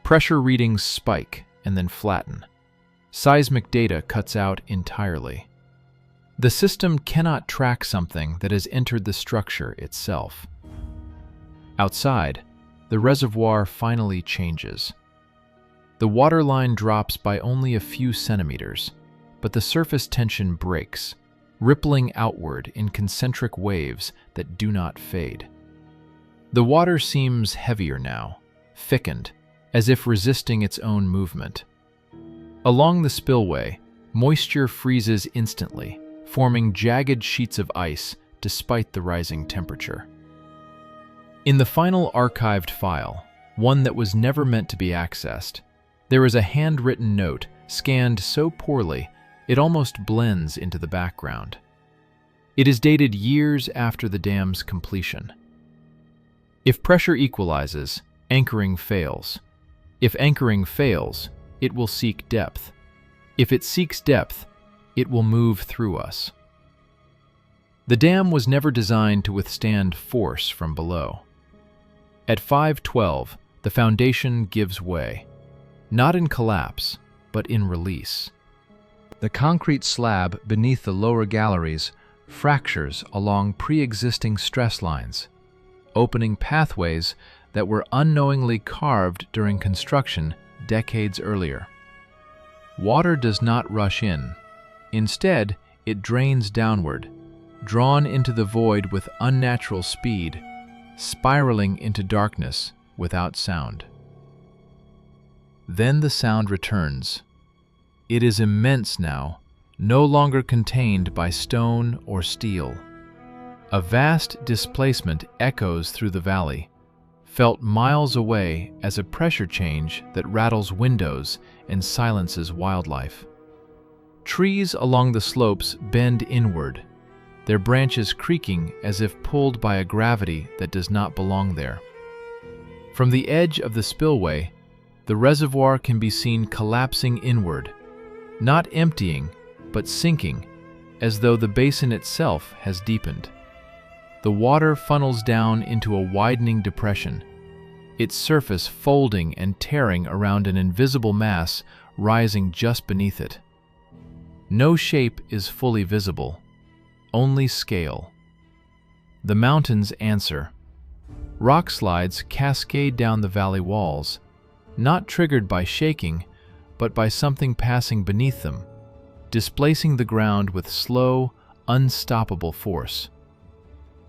Pressure readings spike and then flatten. Seismic data cuts out entirely. The system cannot track something that has entered the structure itself. Outside, the reservoir finally changes. The water line drops by only a few centimeters, but the surface tension breaks, rippling outward in concentric waves that do not fade. The water seems heavier now, thickened, as if resisting its own movement. Along the spillway, moisture freezes instantly, forming jagged sheets of ice despite the rising temperature. In the final archived file, one that was never meant to be accessed, there is a handwritten note scanned so poorly it almost blends into the background. It is dated years after the dam's completion. If pressure equalizes, anchoring fails. If anchoring fails, it will seek depth. If it seeks depth, it will move through us. The dam was never designed to withstand force from below. At 5:12, the foundation gives way, not in collapse, but in release. The concrete slab beneath the lower galleries fractures along pre-existing stress lines, opening pathways that were unknowingly carved during construction decades earlier. Water does not rush in. Instead, it drains downward, drawn into the void with unnatural speed, spiraling into darkness without sound. Then the sound returns. It is immense now, no longer contained by stone or steel. A vast displacement echoes through the valley, felt miles away as a pressure change that rattles windows and silences wildlife. Trees along the slopes bend inward, their branches creaking as if pulled by a gravity that does not belong there. From the edge of the spillway, the reservoir can be seen collapsing inward, not emptying, but sinking, as though the basin itself has deepened. The water funnels down into a widening depression, its surface folding and tearing around an invisible mass rising just beneath it. No shape is fully visible, only scale. The mountains answer. Rock slides cascade down the valley walls, not triggered by shaking, but by something passing beneath them, displacing the ground with slow, unstoppable force.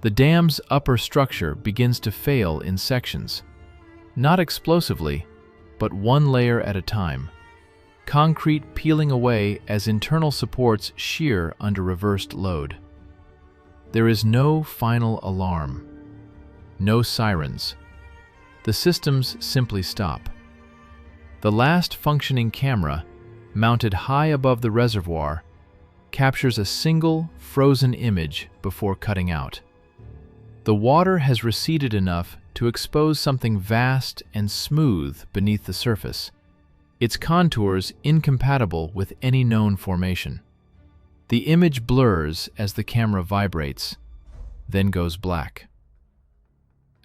The dam's upper structure begins to fail in sections, not explosively, but one layer at a time, concrete peeling away as internal supports shear under reversed load. There is no final alarm, no sirens. The systems simply stop. The last functioning camera, mounted high above the reservoir, captures a single frozen image before cutting out. The water has receded enough to expose something vast and smooth beneath the surface, its contours incompatible with any known formation. The image blurs as the camera vibrates, then goes black.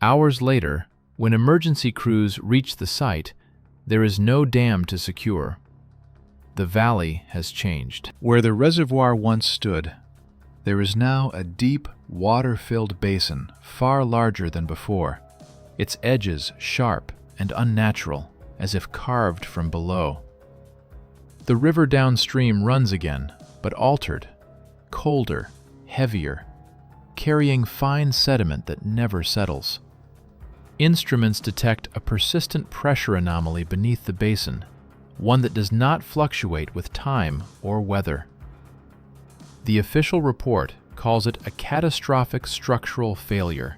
Hours later, when emergency crews reach the site, there is no dam to secure. The valley has changed. Where the reservoir once stood, there is now a deep, water-filled basin far larger than before, its edges sharp and unnatural, as if carved from below. The river downstream runs again, but altered, colder, heavier, carrying fine sediment that never settles. Instruments detect a persistent pressure anomaly beneath the basin, one that does not fluctuate with time or weather. The official report calls it a catastrophic structural failure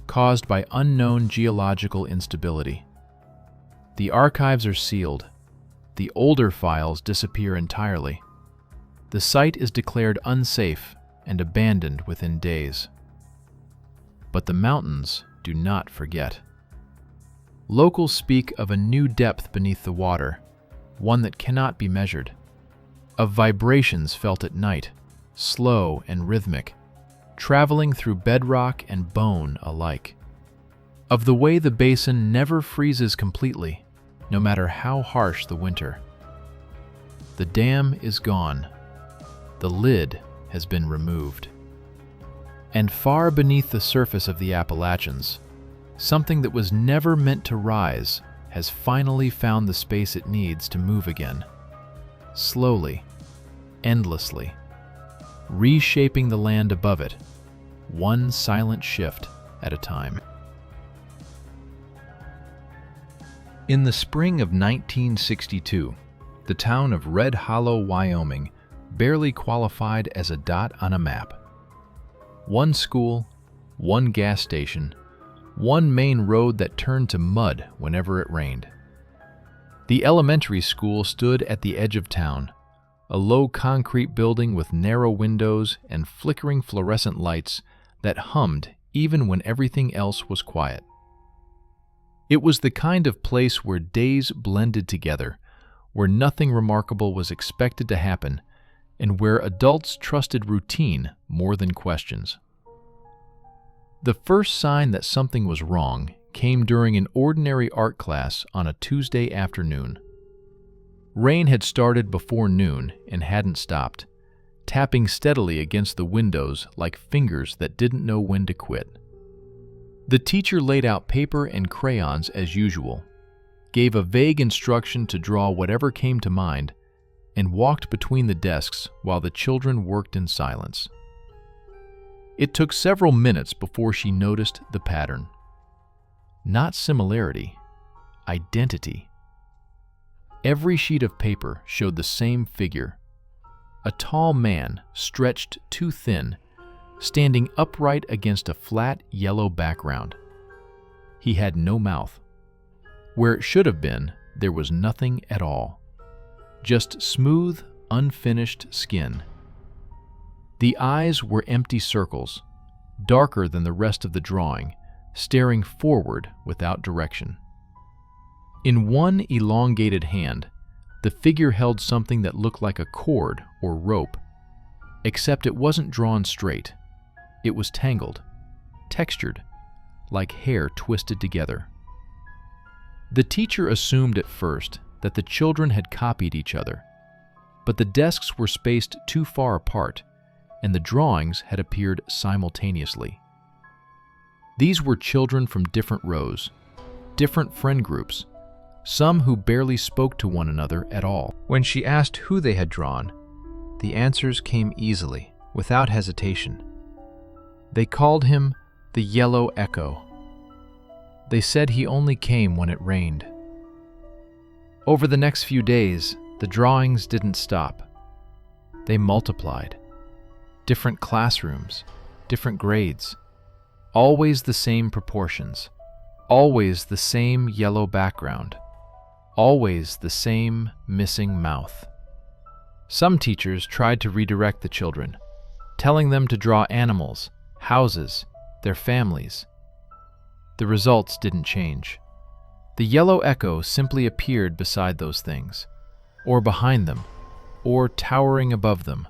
caused by unknown geological instability. The archives are sealed. The older files disappear entirely. The site is declared unsafe and abandoned within days. But the mountains do not forget. Locals speak of a new depth beneath the water, one that cannot be measured, of vibrations felt at night, slow and rhythmic, traveling through bedrock and bone alike, of the way the basin never freezes completely, no matter how harsh the winter. The dam is gone. The lid has been removed. And far beneath the surface of the Appalachians, something that was never meant to rise has finally found the space it needs to move again. Slowly, endlessly, reshaping the land above it, one silent shift at a time. In the spring of 1962, the town of Red Hollow, Wyoming, barely qualified as a dot on a map. One school, one gas station, one main road that turned to mud whenever it rained. The elementary school stood at the edge of town, a low concrete building with narrow windows and flickering fluorescent lights that hummed even when everything else was quiet. It was the kind of place where days blended together, where nothing remarkable was expected to happen, and where adults trusted routine more than questions. The first sign that something was wrong came during an ordinary art class on a Tuesday afternoon. Rain had started before noon and hadn't stopped, tapping steadily against the windows like fingers that didn't know when to quit. The teacher laid out paper and crayons as usual, gave a vague instruction to draw whatever came to mind, and walked between the desks while the children worked in silence. It took several minutes before she noticed the pattern. Not similarity, identity. Every sheet of paper showed the same figure. A tall man, stretched too thin, standing upright against a flat yellow background. He had no mouth. Where it should have been, there was nothing at all. Just smooth, unfinished skin. The eyes were empty circles, darker than the rest of the drawing, staring forward without direction. In one elongated hand, the figure held something that looked like a cord or rope, except it wasn't drawn straight. It was tangled, textured, like hair twisted together. The teacher assumed at first that the children had copied each other, but the desks were spaced too far apart, and the drawings had appeared simultaneously. These were children from different rows, different friend groups, some who barely spoke to one another at all. When she asked who they had drawn, the answers came easily, without hesitation. They called him the Yellow Echo. They said he only came when it rained. Over the next few days, the drawings didn't stop. They multiplied. Different classrooms, different grades, always the same proportions, always the same yellow background, always the same missing mouth. Some teachers tried to redirect the children, telling them to draw animals, houses, their families. The results didn't change. The Yellow Echo simply appeared beside those things, or behind them, or towering above them,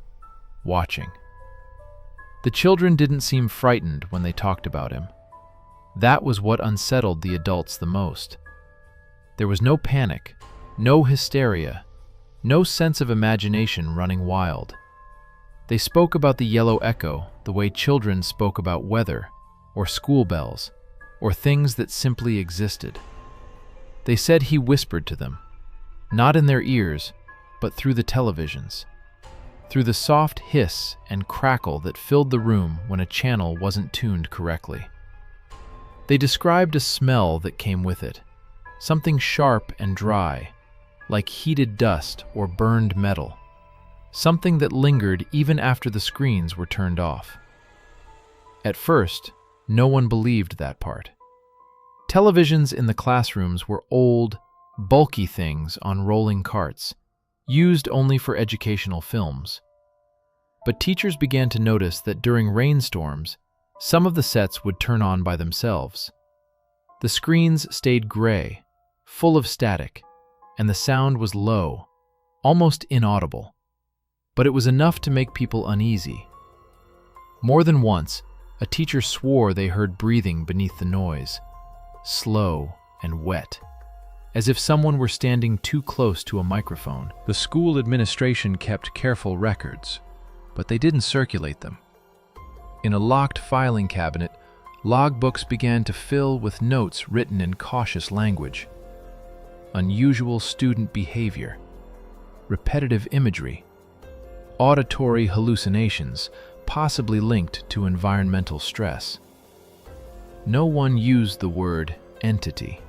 watching. The children didn't seem frightened when they talked about him. That was what unsettled the adults the most. There was no panic, no hysteria, no sense of imagination running wild. They spoke about the Yellow Echo the way children spoke about weather, or school bells, or things that simply existed. They said he whispered to them, not in their ears, but through the televisions, through the soft hiss and crackle that filled the room when a channel wasn't tuned correctly. They described a smell that came with it, something sharp and dry, like heated dust or burned metal, something that lingered even after the screens were turned off. At first, no one believed that part. Televisions in the classrooms were old, bulky things on rolling carts, used only for educational films. But teachers began to notice that during rainstorms, some of the sets would turn on by themselves. The screens stayed gray, full of static, and the sound was low, almost inaudible. But it was enough to make people uneasy. More than once, a teacher swore they heard breathing beneath the noise, slow and wet, as if someone were standing too close to a microphone. The school administration kept careful records, but they didn't circulate them. In a locked filing cabinet, logbooks began to fill with notes written in cautious language. Unusual student behavior, repetitive imagery, auditory hallucinations, possibly linked to environmental stress. No one used the word entity.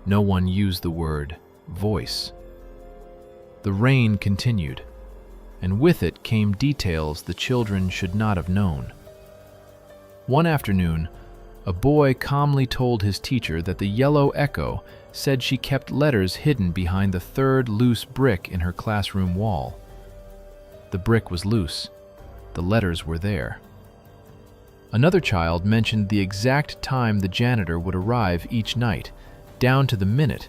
No one used the word voice. The rain continued, and with it came details the children should not have known. One afternoon, a boy calmly told his teacher that the Yellow Echo said she kept letters hidden behind the third loose brick in her classroom wall. The brick was loose. The letters were there. Another child mentioned the exact time the janitor would arrive each night, down to the minute,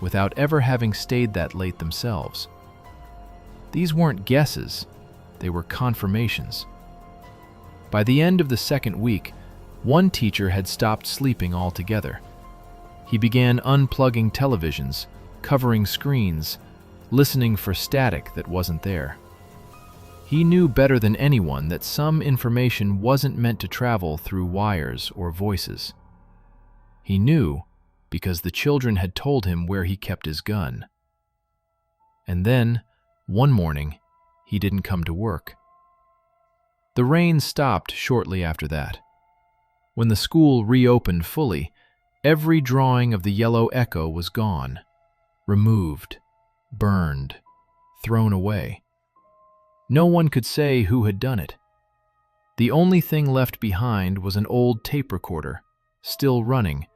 without ever having stayed that late themselves. These weren't guesses, they were confirmations. By the end of the second week, one teacher had stopped sleeping altogether. He began unplugging televisions, covering screens, listening for static that wasn't there. He knew better than anyone that some information wasn't meant to travel through wires or voices. He knew because the children had told him where he kept his gun. And then, one morning, he didn't come to work. The rain stopped shortly after that. When the school reopened fully, every drawing of the Yellow Echo was gone, removed, burned, thrown away. No one could say who had done it. The only thing left behind was an old tape recorder, still running,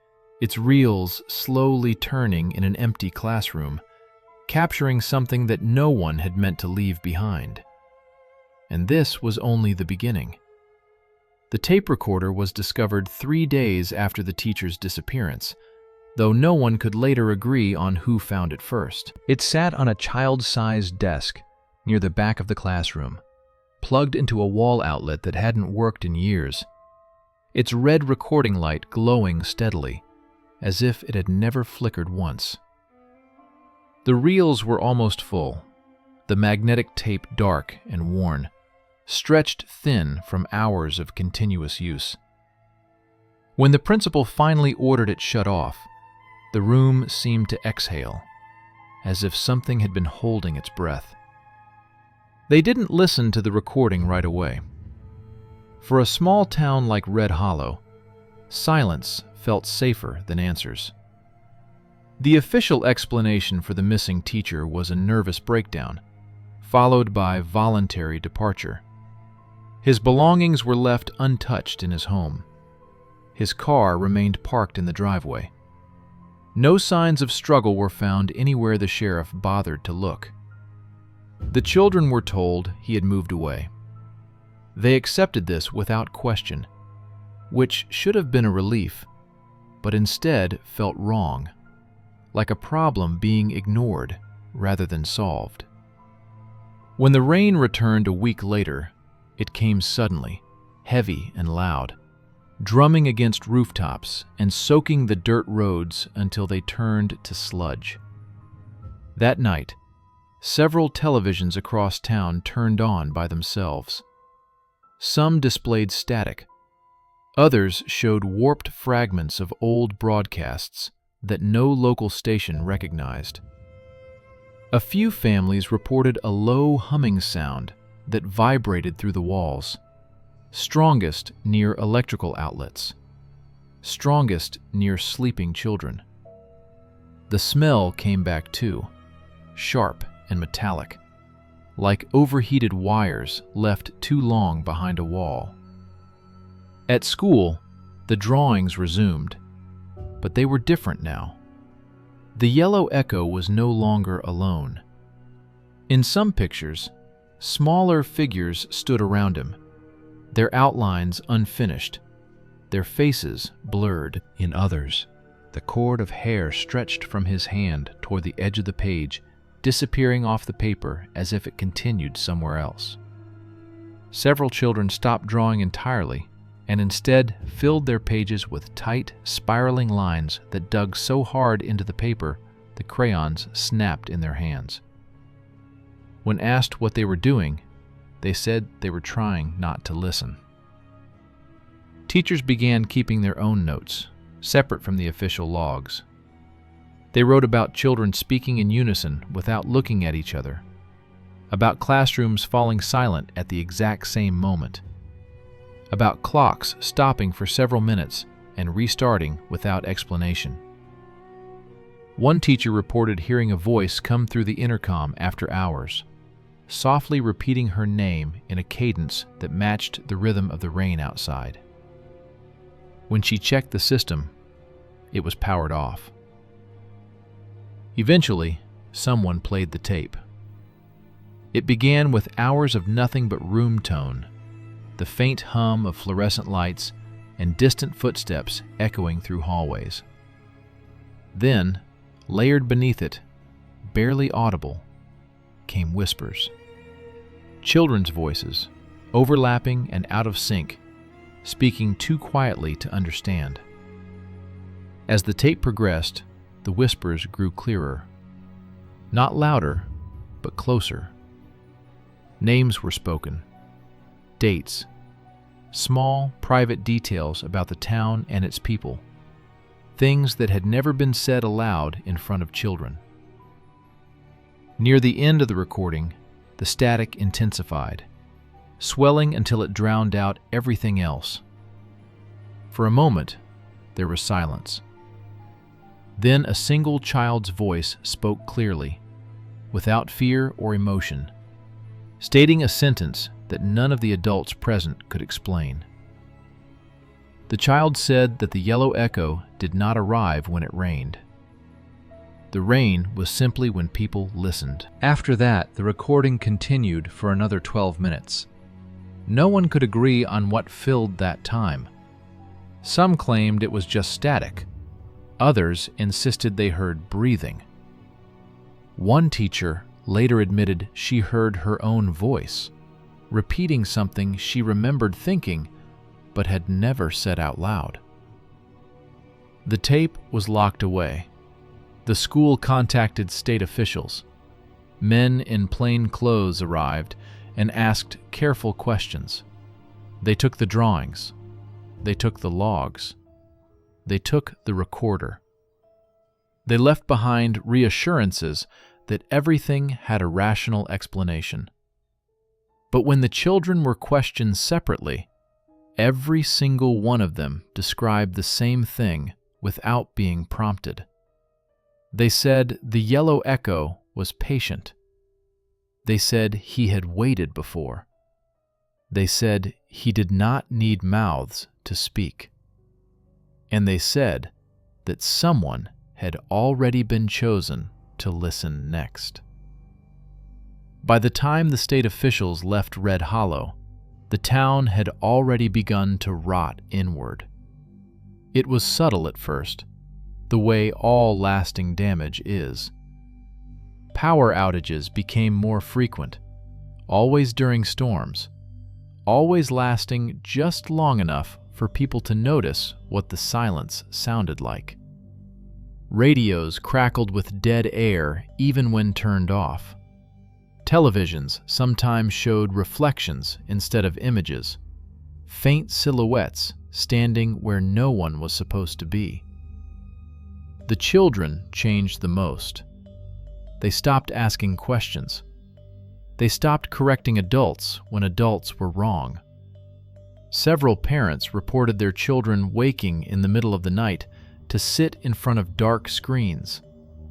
its reels slowly turning in an empty classroom, capturing something that no one had meant to leave behind. And this was only the beginning. The tape recorder was discovered 3 days after the teacher's disappearance, though no one could later agree on who found it first. It sat on a child-sized desk near the back of the classroom, plugged into a wall outlet that hadn't worked in years, its red recording light glowing steadily, as if it had never flickered once. The reels were almost full, the magnetic tape dark and worn, stretched thin from hours of continuous use. When the principal finally ordered it shut off, the room seemed to exhale, as if something had been holding its breath. They didn't listen to the recording right away. For a small town like Red Hollow, silence felt safer than answers. The official explanation for the missing teacher was a nervous breakdown, followed by voluntary departure. His belongings were left untouched in his home. His car remained parked in the driveway. No signs of struggle were found anywhere the sheriff bothered to look. The children were told he had moved away. They accepted this without question, which should have been a relief, but instead felt wrong, like a problem being ignored rather than solved. When the rain returned a week later, it came suddenly, heavy and loud, drumming against rooftops and soaking the dirt roads until they turned to sludge. That night, several televisions across town turned on by themselves. Some displayed static. Others showed warped fragments of old broadcasts that no local station recognized. A few families reported a low humming sound that vibrated through the walls, strongest near electrical outlets, strongest near sleeping children. The smell came back too, sharp and metallic, like overheated wires left too long behind a wall. At school, the drawings resumed, but they were different now. The yellow echo was no longer alone. In some pictures, smaller figures stood around him, their outlines unfinished, their faces blurred. In others, the cord of hair stretched from his hand toward the edge of the page, disappearing off the paper as if it continued somewhere else. Several children stopped drawing entirely and instead filled their pages with tight, spiraling lines that dug so hard into the paper the crayons snapped in their hands. When asked what they were doing, they said they were trying not to listen. Teachers began keeping their own notes, separate from the official logs. They wrote about children speaking in unison without looking at each other, about classrooms falling silent at the exact same moment, about clocks stopping for several minutes and restarting without explanation. One teacher reported hearing a voice come through the intercom after hours, softly repeating her name in a cadence that matched the rhythm of the rain outside. When she checked the system, it was powered off. Eventually, someone played the tape. It began with hours of nothing but room tone, the faint hum of fluorescent lights and distant footsteps echoing through hallways. Then, layered beneath it, barely audible, came whispers. Children's voices, overlapping and out of sync, speaking too quietly to understand. As the tape progressed, the whispers grew clearer. Not louder, but closer. Names were spoken. Dates. Small, private details about the town and its people. Things that had never been said aloud in front of children. Near the end of the recording, the static intensified, swelling until it drowned out everything else. For a moment, there was silence. Then a single child's voice spoke clearly, without fear or emotion, stating a sentence that none of the adults present could explain. The child said that the yellow echo did not arrive when it rained. The rain was simply when people listened. After that, the recording continued for another 12 minutes, No one could agree on what filled that time. Some claimed it was just static. Others insisted they heard breathing. One teacher later admitted she heard her own voice, repeating something she remembered thinking but had never said out loud. The tape was locked away. The school contacted state officials. Men in plain clothes arrived and asked careful questions. They took the drawings. They took the logs. They took the recorder. They left behind reassurances that everything had a rational explanation. But when the children were questioned separately, every single one of them described the same thing without being prompted. They said the yellow echo was patient. They said he had waited before. They said he did not need mouths to speak. And they said that someone had already been chosen to listen next. By the time the state officials left Red Hollow, the town had already begun to rot inward. It was subtle at first, the way all lasting damage is. Power outages became more frequent, always during storms, always lasting just long enough for people to notice what the silence sounded like. Radios crackled with dead air even when turned off. Televisions sometimes showed reflections instead of images, faint silhouettes standing where no one was supposed to be. The children changed the most. They stopped asking questions. They stopped correcting adults when adults were wrong. Several parents reported their children waking in the middle of the night to sit in front of dark screens,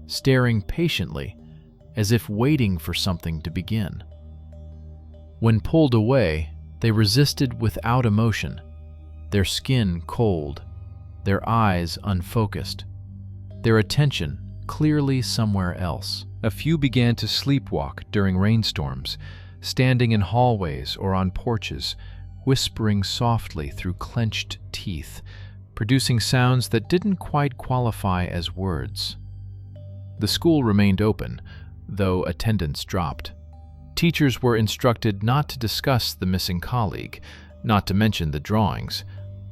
staring patiently as if waiting for something to begin. When pulled away, they resisted without emotion, their skin cold, their eyes unfocused, their attention clearly somewhere else. A few began to sleepwalk during rainstorms, standing in hallways or on porches, whispering softly through clenched teeth, producing sounds that didn't quite qualify as words. The school remained open, though attendance dropped. Teachers were instructed not to discuss the missing colleague, not to mention the drawings,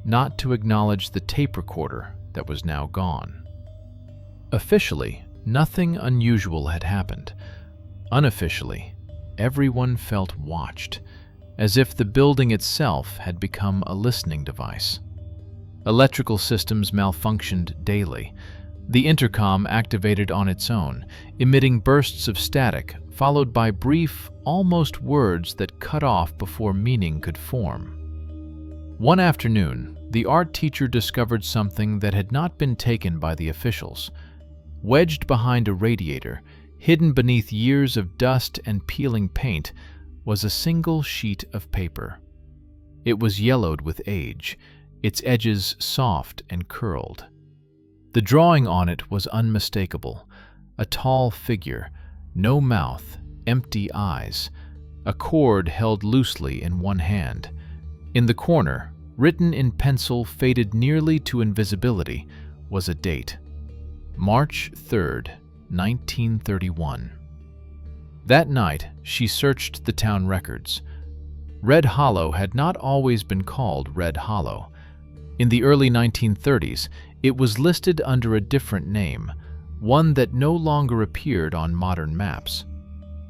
not to acknowledge the tape recorder that was now gone. Officially, nothing unusual had happened. Unofficially, everyone felt watched, as if the building itself had become a listening device. Electrical systems malfunctioned daily. The intercom activated on its own, emitting bursts of static, followed by brief, almost words that cut off before meaning could form. One afternoon, the art teacher discovered something that had not been taken by the officials. Wedged behind a radiator, hidden beneath years of dust and peeling paint, was a single sheet of paper. It was yellowed with age, its edges soft and curled. The drawing on it was unmistakable: a tall figure, no mouth, empty eyes, a cord held loosely in one hand. In the corner, written in pencil faded nearly to invisibility, was a date: March 3rd, 1931. That night, she searched the town records. Red Hollow had not always been called Red Hollow. In the early 1930s, it was listed under a different name, one that no longer appeared on modern maps.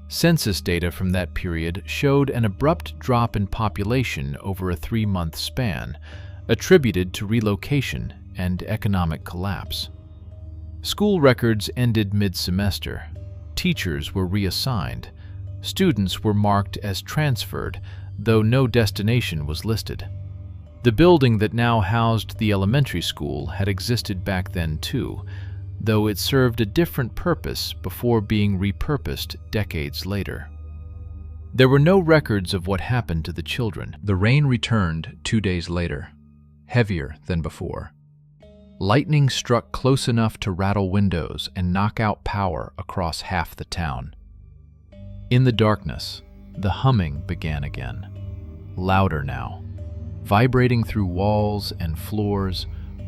Census data from that period showed an abrupt drop in population over a 3-month span, attributed to relocation and economic collapse. School records ended mid-semester. Teachers were reassigned. Students were marked as transferred, though no destination was listed. The building that now housed the elementary school had existed back then too, though it served a different purpose before being repurposed decades later. There were no records of what happened to the children. The rain returned 2 days later, heavier than before. Lightning struck close enough to rattle windows and knock out power across half the town. In the darkness, the humming began again. louder now, vibrating through walls and floors,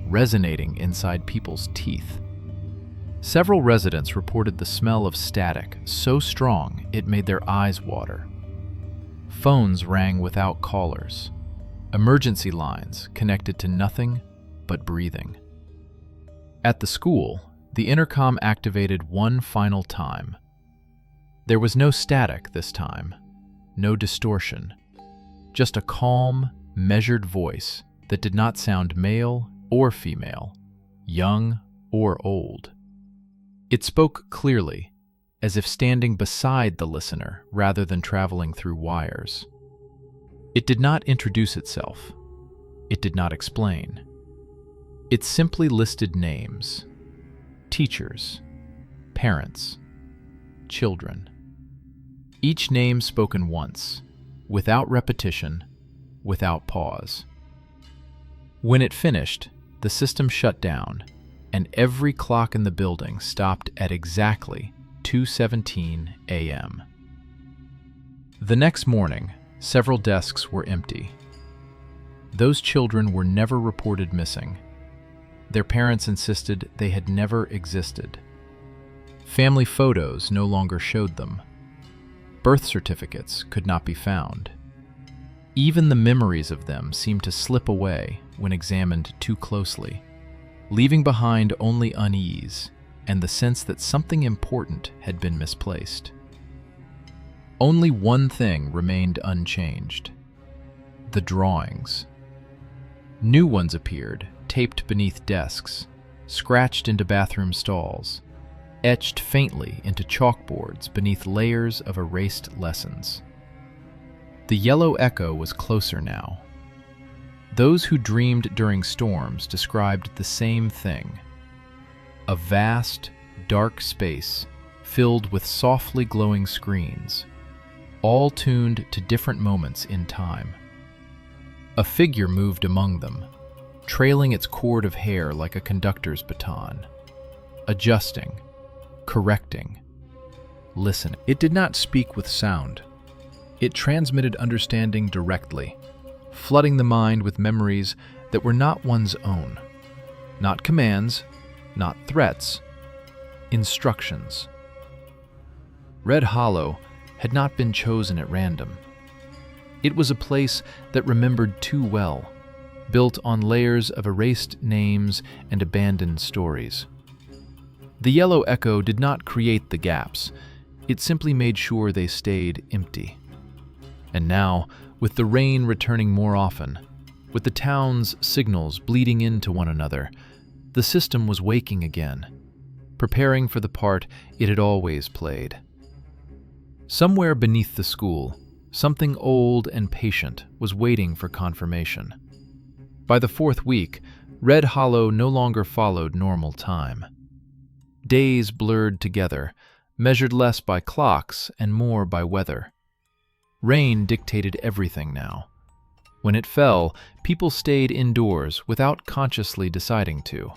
resonating inside people's teeth. Several residents reported the smell of static so strong it made their eyes water. Phones rang without callers. Emergency lines connected to nothing but breathing. At the school, the intercom activated one final time. There was no static this time, no distortion, just a calm, measured voice that did not sound male or female, young or old. It spoke clearly, as if standing beside the listener rather than traveling through wires. It did not introduce itself. It did not explain. It simply listed names: teachers, parents, children. Each name spoken once, without repetition, without pause. When it finished, the system shut down, and every clock in the building stopped at exactly 2:17 a.m. The next morning, several desks were empty. Those children were never reported missing. Their parents insisted they had never existed. Family photos no longer showed them. Birth certificates could not be found. Even the memories of them seemed to slip away when examined too closely, leaving behind only unease and the sense that something important had been misplaced. Only one thing remained unchanged: the drawings. New ones appeared, taped beneath desks, scratched into bathroom stalls, etched faintly into chalkboards beneath layers of erased lessons. The yellow echo was closer now. Those who dreamed during storms described the same thing: a vast, dark space filled with softly glowing screens, all tuned to different moments in time. A figure moved among them, trailing its cord of hair like a conductor's baton, adjusting, correcting, listening. It did not speak with sound. It transmitted understanding directly, flooding the mind with memories that were not one's own. Not commands, not threats, instructions. Red Hollow had not been chosen at random. It was a place that remembered too well, built on layers of erased names and abandoned stories. The yellow echo did not create the gaps. It simply made sure they stayed empty. And now, with the rain returning more often, with the town's signals bleeding into one another, the system was waking again, preparing for the part it had always played. Somewhere beneath the school, something old and patient was waiting for confirmation. By the fourth week, Red Hollow no longer followed normal time. Days blurred together, measured less by clocks and more by weather. Rain dictated everything now. When it fell, people stayed indoors without consciously deciding to.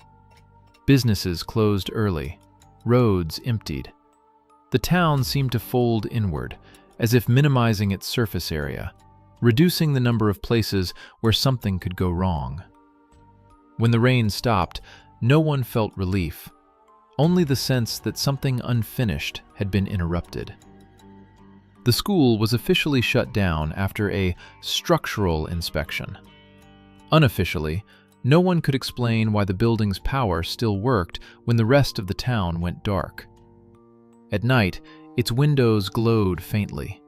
Businesses closed early, roads emptied. The town seemed to fold inward, as if minimizing its surface area, reducing the number of places where something could go wrong. When the rain stopped, no one felt relief, only the sense that something unfinished had been interrupted. The school was officially shut down after a structural inspection. Unofficially, no one could explain why the building's power still worked when the rest of the town went dark. At night, its windows glowed faintly,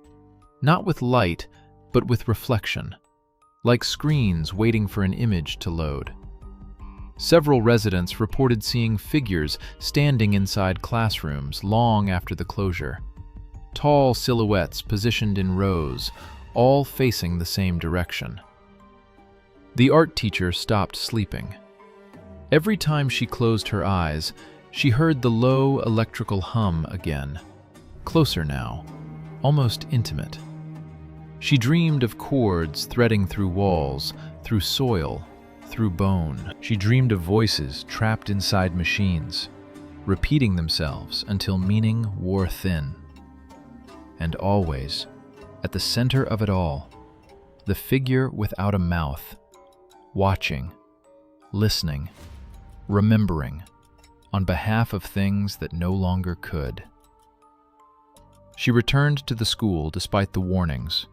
not with light, but with reflection, like screens waiting for an image to load. Several residents reported seeing figures standing inside classrooms long after the closure. Tall silhouettes positioned in rows, all facing the same direction. The art teacher stopped sleeping. Every time she closed her eyes, she heard the low electrical hum again, closer now, almost intimate. She dreamed of cords threading through walls, through soil, through bone. She dreamed of voices trapped inside machines, repeating themselves until meaning wore thin. And always, at the center of it all, the figure without a mouth, watching, listening, remembering, on behalf of things that no longer could. She returned to the school despite the warnings.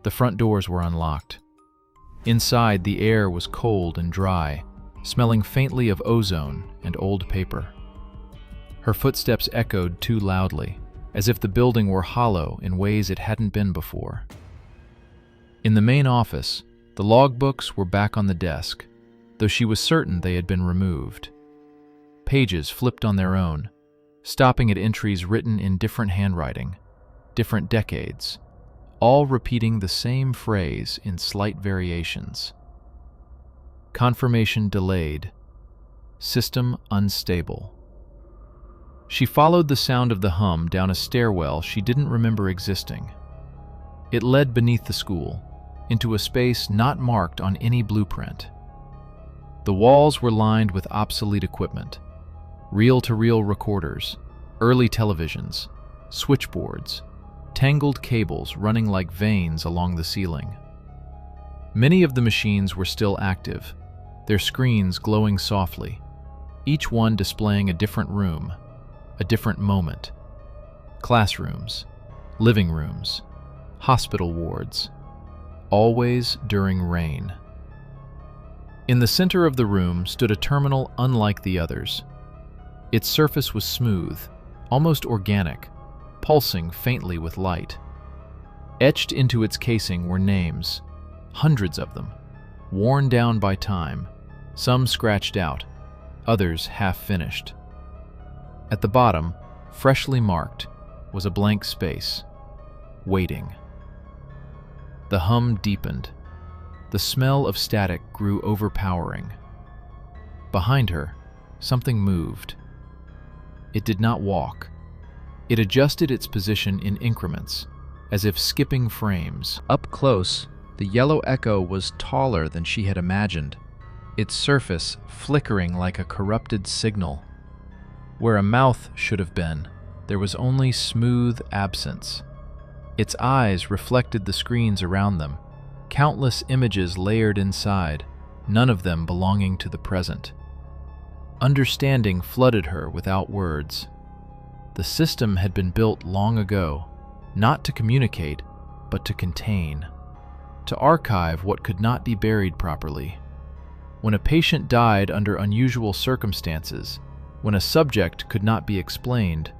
The front doors were unlocked. Inside, the air was cold and dry, smelling faintly of ozone and old paper. Her footsteps echoed too loudly, as if the building were hollow in ways it hadn't been before. In the main office, the logbooks were back on the desk, though she was certain they had been removed. Pages flipped on their own, stopping at entries written in different handwriting, different decades, all repeating the same phrase in slight variations. Confirmation delayed. System unstable. She followed the sound of the hum down a stairwell she didn't remember existing. It led beneath the school, into a space not marked on any blueprint. The walls were lined with obsolete equipment, reel-to-reel recorders, early televisions, switchboards, tangled cables running like veins along the ceiling. Many of the machines were still active, their screens glowing softly, each one displaying a different room, a different moment. Classrooms, living rooms, hospital wards, always during rain. In the center of the room stood a terminal unlike the others. Its surface was smooth, almost organic, pulsing faintly with light. Etched into its casing were names, hundreds of them, worn down by time, some scratched out, others half-finished. At the bottom, freshly marked, was a blank space, waiting. The hum deepened. The smell of static grew overpowering. Behind her, something moved. It did not walk. It adjusted its position in increments, as if skipping frames. Up close, the yellow echo was taller than she had imagined, its surface flickering like a corrupted signal. Where a mouth should have been, there was only smooth absence. Its eyes reflected the screens around them, countless images layered inside, none of them belonging to the present. Understanding flooded her without words. The system had been built long ago, not to communicate, but to contain, to archive what could not be buried properly. When a patient died under unusual circumstances, when a subject could not be explained,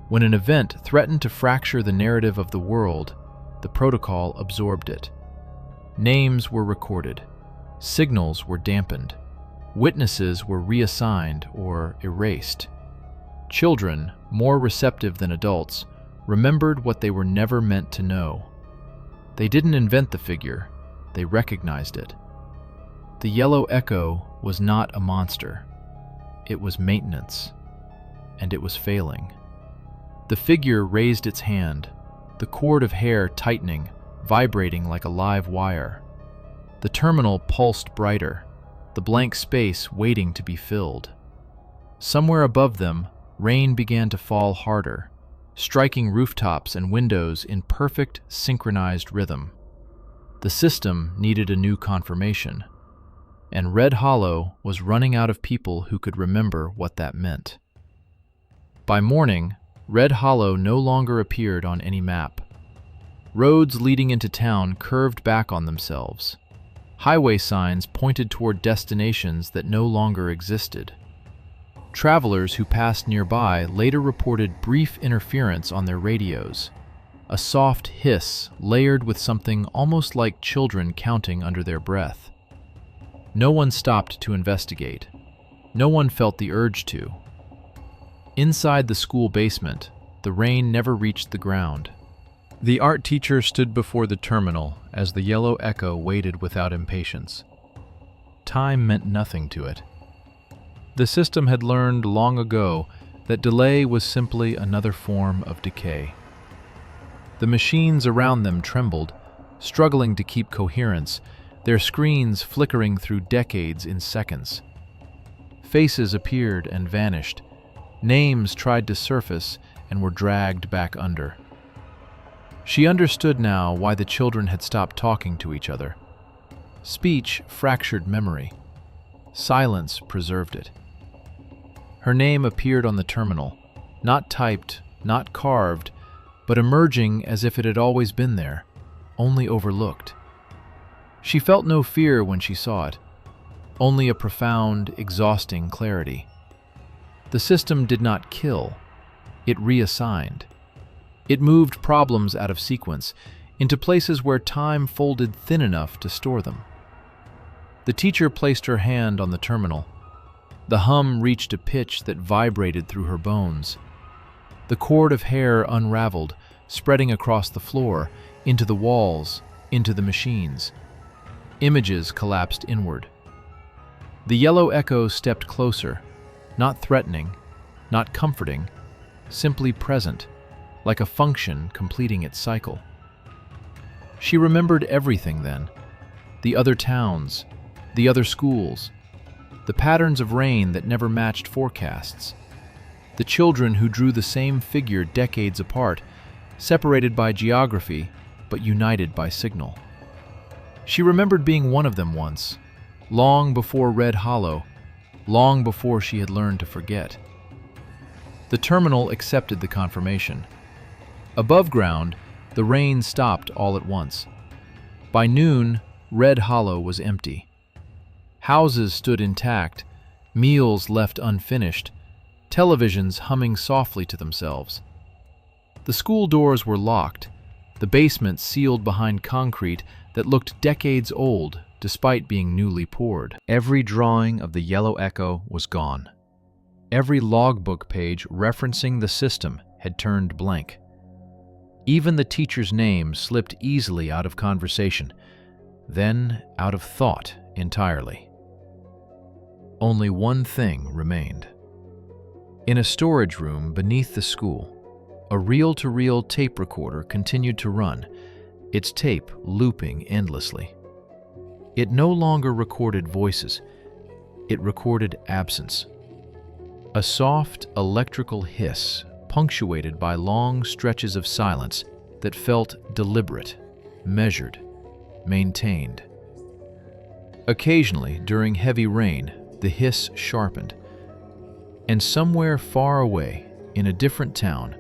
when an event threatened to fracture the narrative of the world, the protocol absorbed it. Names were recorded, signals were dampened, witnesses were reassigned or erased. Children, more receptive than adults, remembered what they were never meant to know. They didn't invent the figure, they recognized it. The yellow echo was not a monster. It was maintenance, and it was failing. The figure raised its hand, the cord of hair tightening, vibrating like a live wire. The terminal pulsed brighter, the blank space waiting to be filled. Somewhere above them, rain began to fall harder, striking rooftops and windows in perfect, synchronized rhythm. The system needed a new confirmation, and Red Hollow was running out of people who could remember what that meant. By morning, Red Hollow no longer appeared on any map. Roads leading into town curved back on themselves. Highway signs pointed toward destinations that no longer existed. Travelers who passed nearby later reported brief interference on their radios, a soft hiss layered with something almost like children counting under their breath. No one stopped to investigate. No one felt the urge to. Inside the school basement, the rain never reached the ground. The art teacher stood before the terminal as the yellow echo waited without impatience. Time meant nothing to it. The system had learned long ago that delay was simply another form of decay. The machines around them trembled, struggling to keep coherence, their screens flickering through decades in seconds. Faces appeared and vanished. Names tried to surface and were dragged back under. She understood now why the children had stopped talking to each other. Speech fractured memory. Silence preserved it. Her name appeared on the terminal, not typed, not carved, but emerging as if it had always been there, only overlooked. She felt no fear when she saw it, only a profound, exhausting clarity. The system did not kill, it reassigned. It moved problems out of sequence, into places where time folded thin enough to store them. The teacher placed her hand on the terminal. The hum reached a pitch that vibrated through her bones. The cord of hair unraveled, spreading across the floor, into the walls, into the machines. Images collapsed inward. The yellow echo stepped closer, not threatening, not comforting, simply present, like a function completing its cycle. She remembered everything then: the other towns, the other schools, the patterns of rain that never matched forecasts, the children who drew the same figure decades apart, separated by geography but united by signal. She remembered being one of them once, long before Red Hollow, long before she had learned to forget. The terminal accepted the confirmation. Above ground, the rain stopped all at once. By noon, Red Hollow was empty. Houses stood intact, meals left unfinished, televisions humming softly to themselves. The school doors were locked, the basement sealed behind concrete that looked decades old despite being newly poured. Every drawing of the yellow echo was gone. Every logbook page referencing the system had turned blank. Even the teacher's name slipped easily out of conversation, then out of thought entirely. Only one thing remained. In a storage room beneath the school, a reel-to-reel tape recorder continued to run, its tape looping endlessly. It no longer recorded voices, it recorded absence. A soft electrical hiss, punctuated by long stretches of silence that felt deliberate, measured, maintained. Occasionally, during heavy rain, the hiss sharpened, and somewhere far away, in a different town,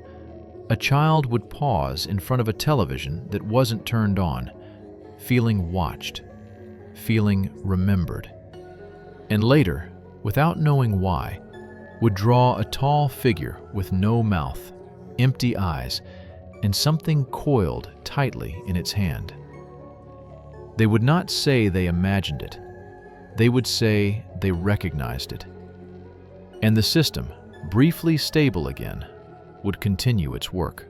a child would pause in front of a television that wasn't turned on, feeling watched, feeling remembered. And later, without knowing why, would draw a tall figure with no mouth, empty eyes, and something coiled tightly in its hand. They would not say they imagined it. They would say they recognized it. And the system, briefly stable again, would continue its work.